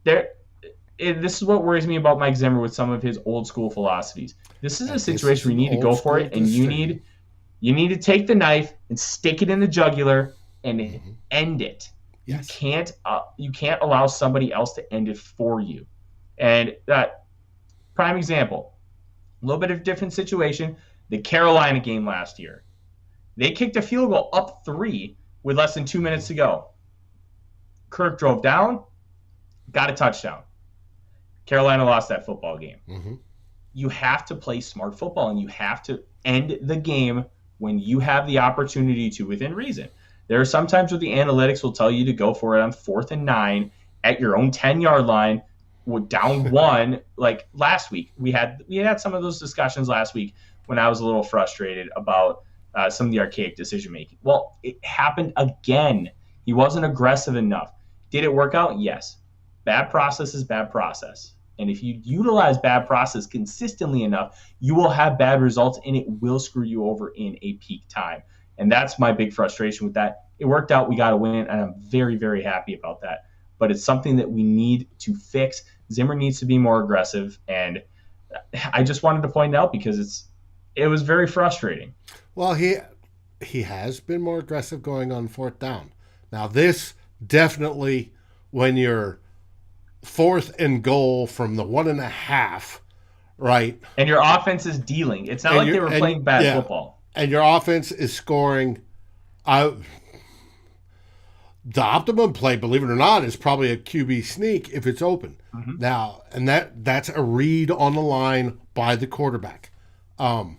This is what worries me about Mike Zimmer with some of his old school philosophies. This is a situation where you need to go for it, and you need to take the knife and stick it in the jugular and end it. Yes. You can't allow somebody else to end it for you. And that prime example, a little bit of a different situation, the Carolina game last year. They kicked a field goal up 3 with less than 2 minutes to go. Kirk drove down, got a touchdown. Carolina lost that football game. You have to play smart football, and you have to end the game when you have the opportunity to, within reason. There are some times where the analytics will tell you to go for it on 4th and 9 at your own 10-yard line, down 1. Like last week, we had some of those discussions last week when I was a little frustrated about some of the archaic decision making. Well, it happened again. He wasn't aggressive enough. Did it work out? Yes. Bad process is bad process. And if you utilize bad process consistently enough, you will have bad results, and it will screw you over in a peak time. And that's my big frustration with that. It worked out. We got a win, and I'm very, very happy about that. But it's something that we need to fix. Zimmer needs to be more aggressive, and I just wanted to point out because it was very frustrating. Well, he has been more aggressive going on 4th down. Now, this definitely, when you're 4th and goal from the 1.5, right? And your offense is dealing. It's not like they were playing bad football. And your offense is scoring. The optimum play, believe it or not, is probably a QB sneak if it's open. Now, and that's a read on the line by the quarterback. But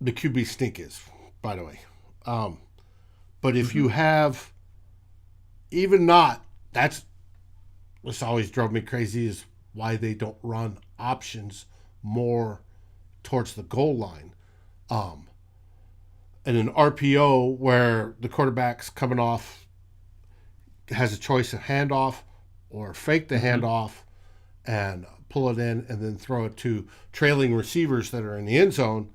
the QB sneak is, by the way. But if you have, even not, this always drove me crazy, is why they don't run options more towards the goal line. In an RPO where the quarterback's coming off, has a choice of handoff or fake the handoff and pull it in and then throw it to trailing receivers that are in the end zone,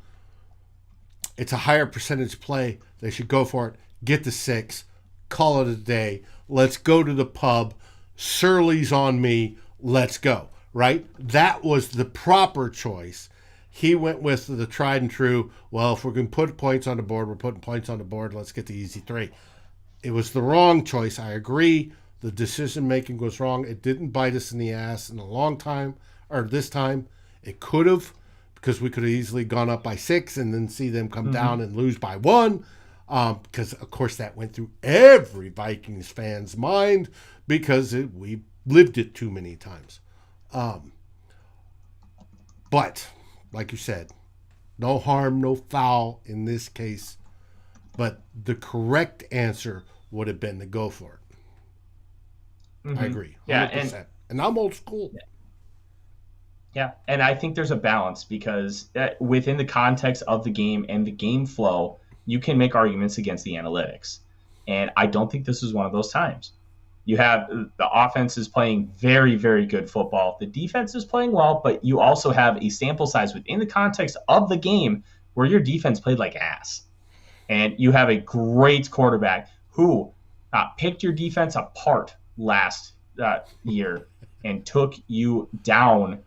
it's a higher percentage play. They should go for it, get the 6, call it a day. Let's go to the pub. Surly's on me. Let's go, right? That was the proper choice. He went with the tried and true, well, if we're going to put points on the board, we're putting points on the board. Let's get the easy 3. It was the wrong choice. I agree. The decision-making was wrong. It didn't bite us in the ass in a long time, or this time. It could have, because we could have easily gone up by 6 and then see them come down and lose by 1. Because, of course, that went through every Vikings fan's mind because we lived it too many times. But, like you said, no harm, no foul in this case. But the correct answer would have been to go for it. I agree. 100%. Yeah, and I'm old school. Yeah, and I think there's a balance because within the context of the game and the game flow, you can make arguments against the analytics. And I don't think this is one of those times. You have the offense is playing very, very good football. The defense is playing well, but you also have a sample size within the context of the game where your defense played like ass. And you have a great quarterback who picked your defense apart last year and took you down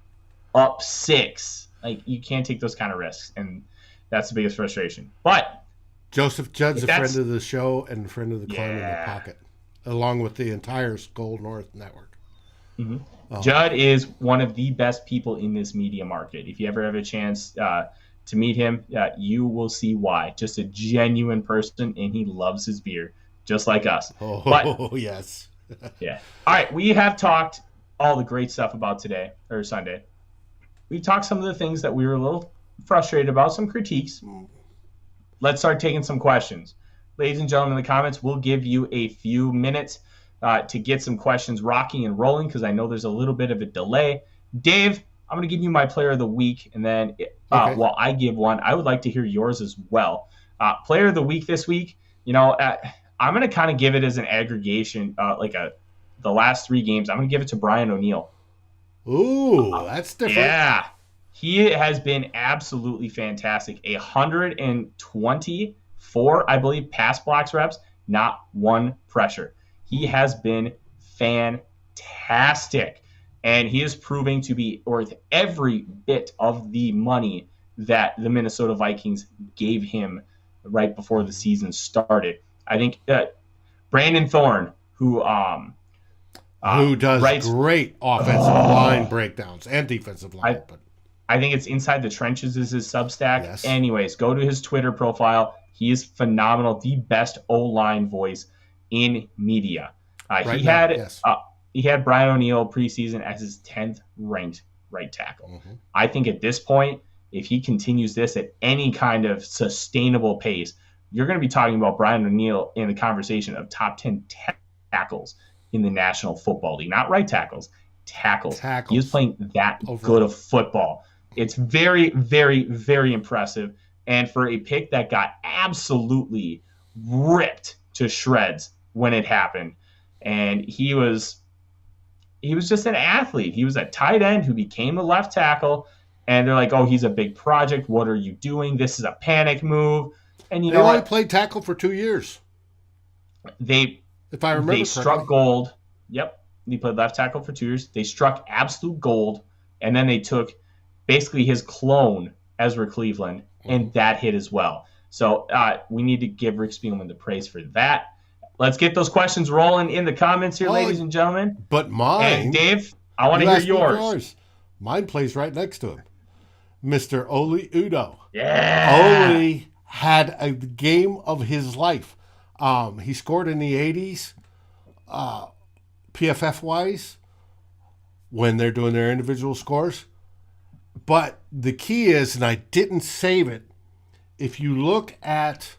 up 6. Like, you can't take those kind of risks, and that's the biggest frustration. But Joseph Judd's a friend of the show and a friend of the Climb in the Pocket, along with the entire Skull North network. Judd is one of the best people in this media market. If you ever have a chance to meet him, you will see why. Just a genuine person, and he loves his beer, just like us. Yes. Yeah. All right, we have talked all the great stuff about today, or Sunday. We talked some of the things that we were a little frustrated about, some critiques. Let's start taking some questions. Ladies and gentlemen in the comments, we'll give you a few minutes to get some questions rocking and rolling because I know there's a little bit of a delay. Dave, I'm going to give you my player of the week, and then while I give one, I would like to hear yours as well. Player of the week this week, I'm going to kind of give it as an aggregation, the last 3 games. I'm going to give it to Brian O'Neill. Ooh, that's different. Yeah. He has been absolutely fantastic. 124, I believe, pass blocks reps, not one pressure. He has been fantastic. And he is proving to be worth every bit of the money that the Minnesota Vikings gave him right before the season started. I think Brandon Thorne, who does great offensive line breakdowns and defensive line. I think it's Inside the Trenches is his Substack. Yes. Anyways, go to his Twitter profile. He is phenomenal, the best O-line voice in media. He had Brian O'Neill preseason as his 10th ranked right tackle. I think at this point, if he continues this at any kind of sustainable pace, you're going to be talking about Brian O'Neill in the conversation of top 10 tackles in the National Football League. Not right tackles, tackles. He is playing that good of football. It's very, very, very impressive. And for a pick that got absolutely ripped to shreds when it happened, and he was just an athlete. He was a tight end who became a left tackle, and they're like, oh, he's a big project. What are you doing? This is a panic move. And you know what? They only played tackle for 2 years. If I remember correctly. Struck gold. Yep. He played left tackle for 2 years. They struck absolute gold, and then they took basically his clone, Ezra Cleveland, and that hit as well. So we need to give Rick Spielman the praise for that. Let's get those questions rolling in the comments here, ladies and gentlemen. But mine... And Dave, I want to hear yours. Mine plays right next to him. Mr. Oli Udo. Yeah. Oli had a game of his life. He scored in the 80s, PFF-wise, when they're doing their individual scores. But the key is, and I didn't save it, if you look at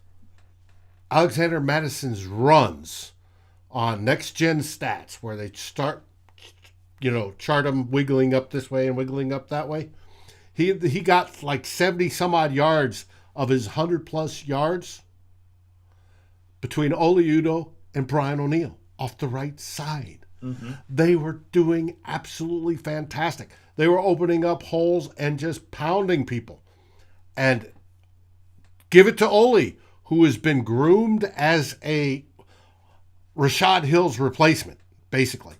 Alexander Mattison's runs on Next Gen Stats, where they start chart him wiggling up this way and wiggling up that way. He got like 70 some odd yards of his 100+ yards between Oli Udoh and Brian O'Neill off the right side. Mm-hmm. They were doing absolutely fantastic. They were opening up holes and just pounding people. And give it to Oli, who has been groomed as a Rashad Hill's replacement, basically.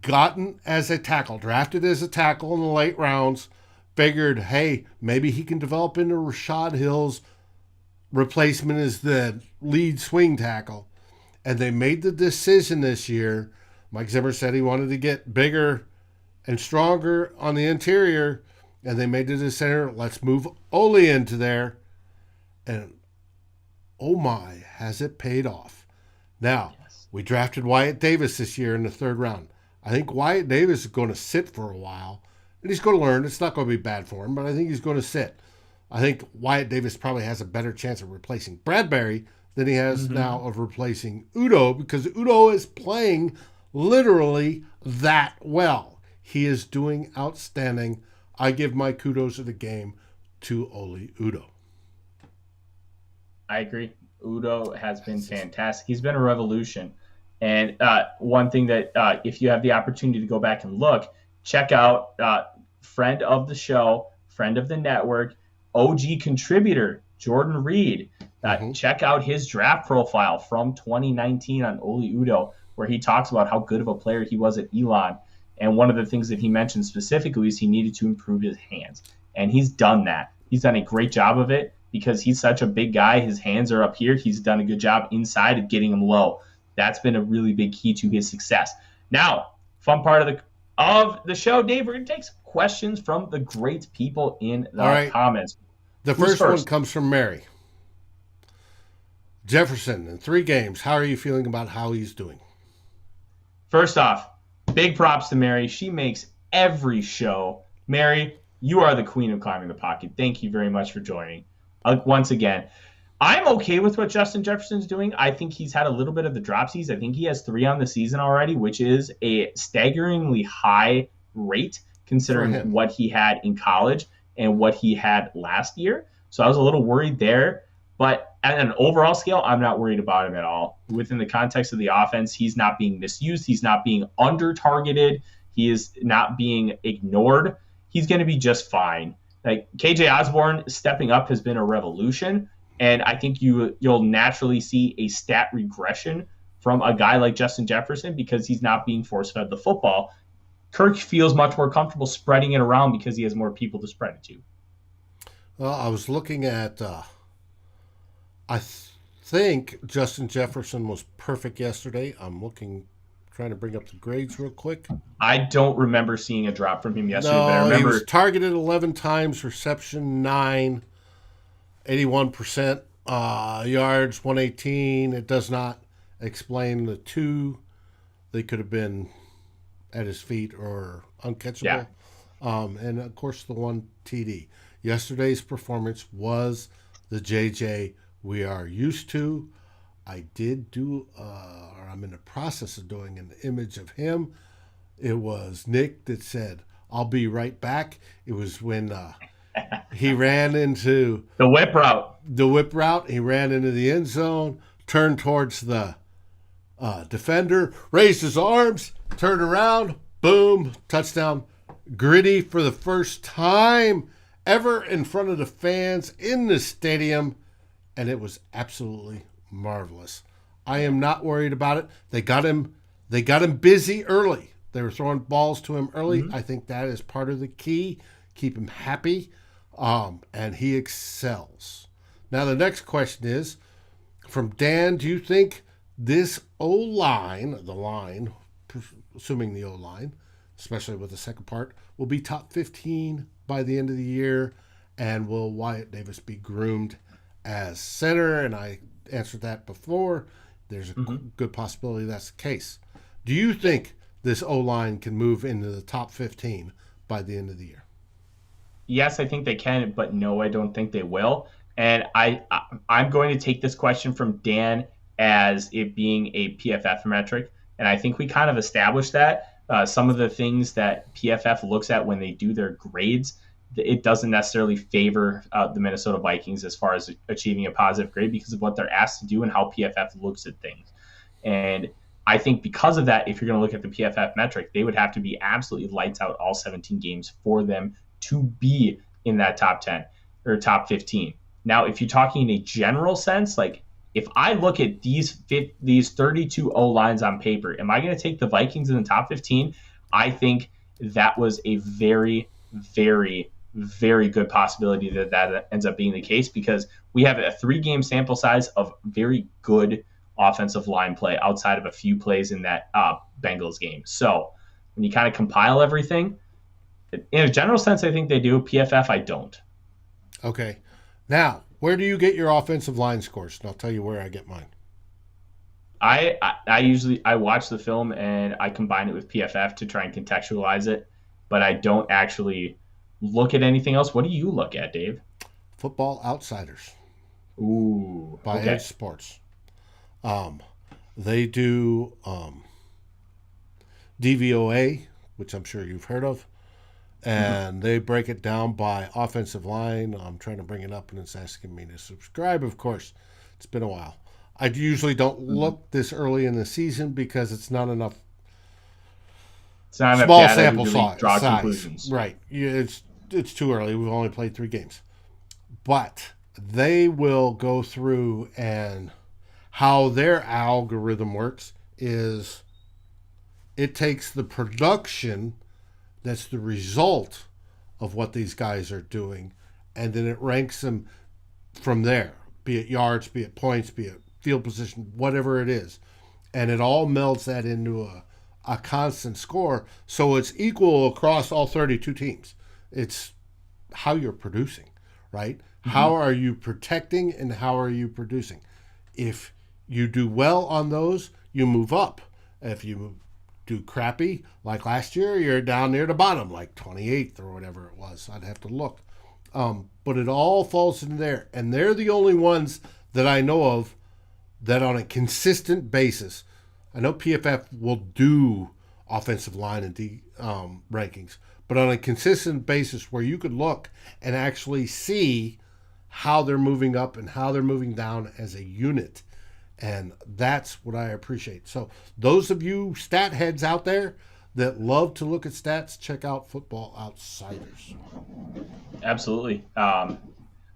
Gotten as a tackle, drafted as a tackle in the late rounds, figured, hey, maybe he can develop into Rashad Hill's replacement as the lead swing tackle. And they made the decision this year. Mike Zimmer said he wanted to get bigger and stronger on the interior, and they made the decision, let's move Oli into there. And oh my, has it paid off. Now, we drafted Wyatt Davis this year in the 3rd round. I think Wyatt Davis is going to sit for a while, and he's going to learn. It's not going to be bad for him, but I think he's going to sit. I think Wyatt Davis probably has a better chance of replacing Bradbury than he has now of replacing Udoh, because Udoh is playing literally that well. He is doing outstanding. I give my kudos of the game to Oli Udoh. I agree. Udoh has been fantastic. He's been a revolution. And one thing that if you have the opportunity to go back and look, check out friend of the show, friend of the network, OG contributor, Jordan Reed. Check out his draft profile from 2019 on Oli Udoh, where he talks about how good of a player he was at Elon. And one of the things that he mentioned specifically is he needed to improve his hands. And he's done that. He's done a great job of it because he's such a big guy. His hands are up here. He's done a good job inside of getting them low. That's been a really big key to his success. Now, fun part of the show, Dave, we're going to take some questions from the great people in the comments. The first one comes from Mary. Jefferson, in 3 games, how are you feeling about how he's doing? First off, big props to Mary. She makes every show. Mary, you are the queen of climbing the pocket. Thank you very much for joining. Once again, I'm okay with what Justin Jefferson's doing. I think he's had a little bit of the dropsies. I think he has 3 on the season already, which is a staggeringly high rate considering what he had in college and what he had last year. So I was a little worried there. But at an overall scale, I'm not worried about him at all. Within the context of the offense, he's not being misused. He's not being under-targeted. He is not being ignored. He's going to be just fine. Like KJ Osborne stepping up has been a revolution. And I think you'll naturally see a stat regression from a guy like Justin Jefferson because he's not being force-fed the football. Kirk feels much more comfortable spreading it around because he has more people to spread it to. Well, I was looking at I think Justin Jefferson was perfect yesterday. I'm trying to bring up the grades real quick. I don't remember seeing a drop from him yesterday, No, but I remember he was targeted 11 times, reception 9, 81%, yards 118. It does not explain the 2. They could have been at his feet or uncatchable. Yeah. And of course the 1 TD. Yesterday's performance was the JJ we are used to. I did do, or I'm in the process of doing an image of him. It was Nick that said, "I'll be right back." It was when he ran into the whip route. He ran into the end zone, turned towards the defender, raised his arms, turned around, boom, touchdown. Griddy for the first time ever in front of the fans in the stadium. And it was absolutely marvelous. I am not worried about it. They got him busy early. They were throwing balls to him early. I think that is part of the key. Keep him happy. And he excels. Now the next question is from Dan, do you think this O-line, assuming the O-line, especially with the second part, will be top 15 by the end of the year? And will Wyatt Davis be groomed as center? And I answered that before. There's a good possibility that's the case. Do you think this O-line can move into the top 15 by the end of the year? Yes, I think they can, but no, I don't think they will. And I'm going to take this question from Dan as it being a PFF metric. And I think we kind of established that. some of the things that PFF looks at when they do their grades, it doesn't necessarily favor the Minnesota Vikings as far as achieving a positive grade because of what they're asked to do and how PFF looks at things. And I think because of that, if you're going to look at the PFF metric, they would have to be absolutely lights out all 17 games for them to be in that top 10 or top 15. Now, if you're talking in a general sense, like if I look at these 32 O-lines on paper, am I going to take the Vikings in the top 15? I think that was a very, very, very good possibility that ends up being the case because we have a 3-game sample size of very good offensive line play outside of a few plays in that Bengals game. So when you kind of compile everything, in a general sense, I think they do. PFF, I don't. Okay. Now, where do you get your offensive line scores? And I'll tell you where I get mine. I usually watch the film and I combine it with PFF to try and contextualize it, but I don't actually look at anything else. What do you look at, Dave? Football Outsiders. Ooh. By okay. Edge Sports. They do DVOA, which I'm sure you've heard of, and they break it down by offensive line. I'm trying to bring it up, and it's asking me to subscribe, of course. It's been a while. I usually don't look this early in the season because it's not enough. It's not small enough data sample to really draw size. conclusions. Right. It's too early. We've only played 3 games. But they will go through and how their algorithm works is it takes the production that's the result of what these guys are doing, and then it ranks them from there, be it yards, be it points, be it field position, whatever it is. And it all melds that into a constant score, so it's equal across all 32 teams. It's how you're producing, right? Mm-hmm. How are you protecting and how are you producing? If you do well on those, you move up. If you do crappy, like last year, you're down near the bottom, like 28th or whatever it was. I'd have to look. But it all falls in there. And they're the only ones that I know of that on a consistent basis, I know PFF will do offensive line and rankings, but on a consistent basis where you could look and actually see how they're moving up and how they're moving down as a unit. And that's what I appreciate. So those of you stat heads out there that love to look at stats, check out Football Outsiders. Absolutely.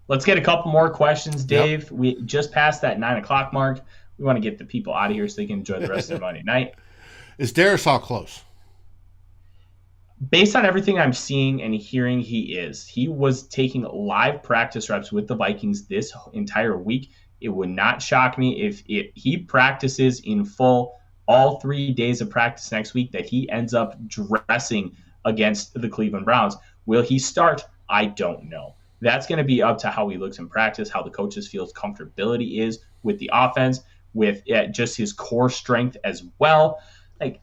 Let's get a couple more questions, Dave. Yep. We just passed that 9 o'clock mark. We want to get the people out of here so they can enjoy the rest of their Monday night. Is Darisaw close? Based on everything I'm seeing and hearing, he is. He was taking live practice reps with the Vikings this entire week. It would not shock me if he practices in full all 3 days of practice next week, that he ends up dressing against the Cleveland Browns. Will he start? I don't know. That's going to be up to how he looks in practice, how the coaches feel his comfortability is with the offense, with just his core strength as well. Like,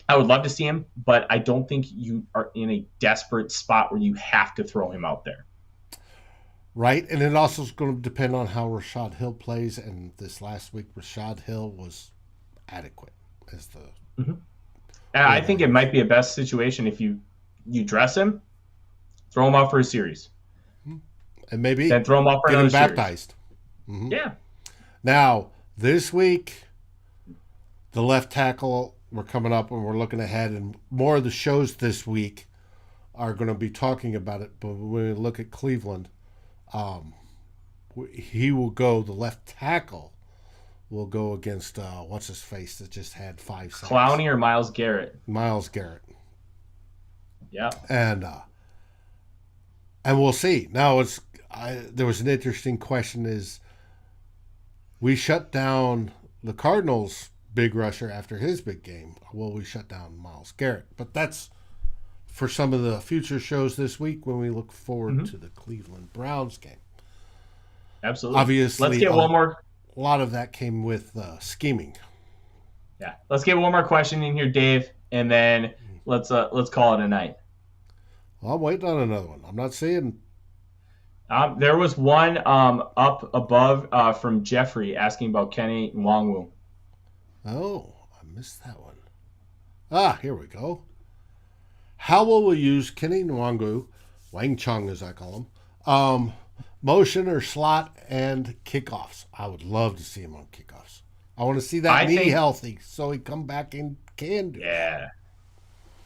I would love to see him, but I don't think you are in a desperate spot where you have to throw him out there. Right, and it also is going to depend on how Rashad Hill plays, and this last week Rashad Hill was adequate as the. Mm-hmm. And I think it might be a best situation if you dress him, throw him out for a series, and maybe then throw him out for another series. Baptized. Mm-hmm. Yeah. Now this week, the left tackle, we're coming up and we're looking ahead, and more of the shows this week are going to be talking about it. But when we look at Cleveland. He will go, the left tackle will go against, what's his face that just had 5 sacks. Clowney or Myles Garrett? Myles Garrett. Yeah. And we'll see. Now, there was an interesting question is, we shut down the Cardinals' big rusher after his big game. Will we shut down Myles Garrett? But that's for some of the future shows this week when we look forward to the Cleveland Browns game. Absolutely. Obviously, let's get one more. A lot of that came with scheming. Yeah. Let's get one more question in here, Dave, and then let's call it a night. Well, I'm waiting on another one. I'm not seeing. There was one up above from Jeffrey asking about Kenny Nwangwu. Oh, I missed that one. Here we go. How will we use Kenny Nwangu, Wang Chung as I call him, motion or slot and kickoffs? I would love to see him on kickoffs. I want to see that knee healthy so he come back and can do it. Yeah.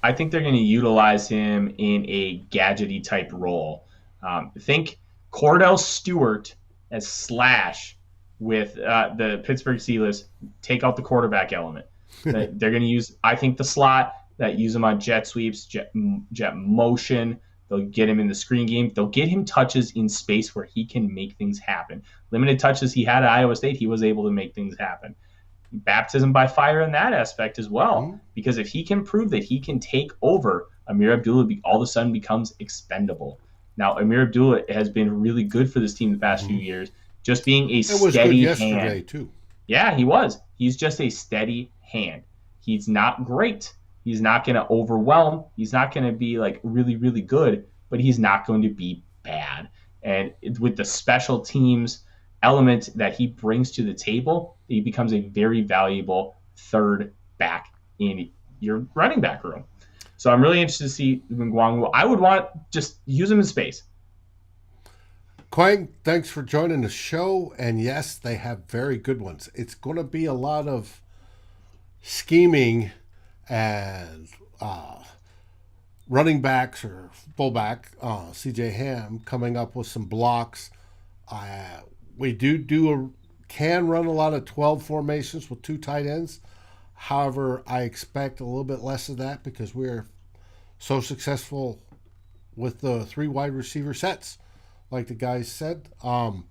I think they're going to utilize him in a gadgety type role. Think Cordell Stewart as Slash with the Pittsburgh Steelers. Take out the quarterback element. They're going to use, I think, the slot, that use him on jet sweeps, jet motion. They'll get him in the screen game. They'll get him touches in space where he can make things happen. Limited touches he had at Iowa State, he was able to make things happen. Baptism by fire in that aspect as well, because if he can prove that he can take over, Amir Abdullah all of a sudden becomes expendable. Now, Amir Abdullah has been really good for this team the past few years, just being a steady was good yesterday hand. Too. Yeah, he was. He's just a steady hand. He's not great. He's not going to overwhelm. He's not going to be like really, really good, but he's not going to be bad. And with the special teams element that he brings to the table, he becomes a very valuable third back in your running back room. So I'm really interested to see Ngwangu. I would want just use him in space. Quang, thanks for joining the show. And yes, they have very good ones. It's going to be a lot of scheming and running backs or fullback, CJ Ham coming up with some blocks. We can run a lot of 12 formations with 2 tight ends. However, I expect a little bit less of that because we're so successful with the 3 wide receiver sets, like the guys said. KJ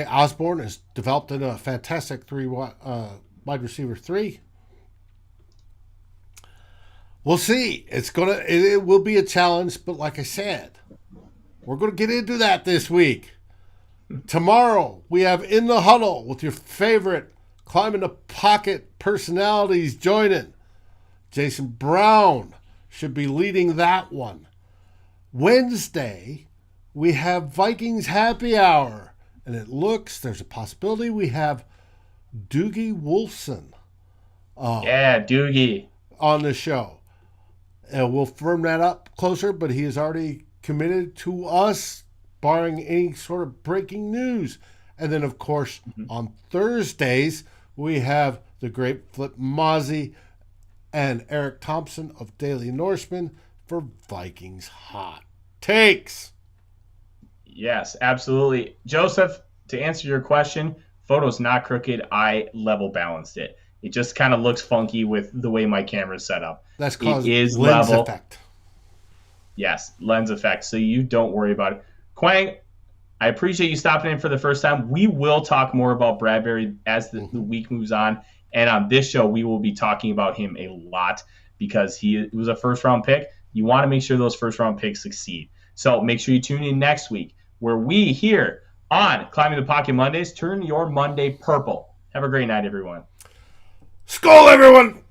Osborne has developed in a fantastic wide receiver 3. We'll see. It will be a challenge, but like I said, we're going to get into that this week. Tomorrow, we have In the Huddle with your favorite Climbing the Pocket personalities joining. Jason Brown should be leading that one. Wednesday, we have Vikings Happy Hour, and there's a possibility we have Doogie Wolfson. Doogie. On the show. And we'll firm that up closer, but he is already committed to us, barring any sort of breaking news. And then, of course, on Thursdays, we have the great Flip Mozzie and Eric Thompson of Daily Norseman for Vikings Hot Takes. Yes, absolutely. Joseph, to answer your question, photo's not crooked. I level balanced it. It just kind of looks funky with the way my camera's set up. That's called lens level effect. Yes, lens effect. So you don't worry about it. Quang, I appreciate you stopping in for the first time. We will talk more about Bradbury as the week moves on. And on this show, we will be talking about him a lot because he was a first-round pick. You want to make sure those first-round picks succeed. So make sure you tune in next week where we here on Climbing the Pocket Mondays turn your Monday purple. Have a great night, everyone. Skol, everyone!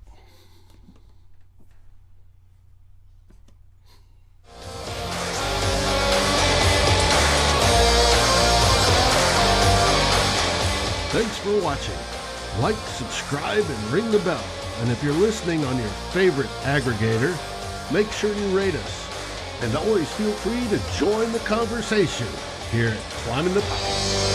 Thanks for watching. Like, subscribe, and ring the bell. And if you're listening on your favorite aggregator, make sure you rate us. And always feel free to join the conversation here at Climbing the Pocket.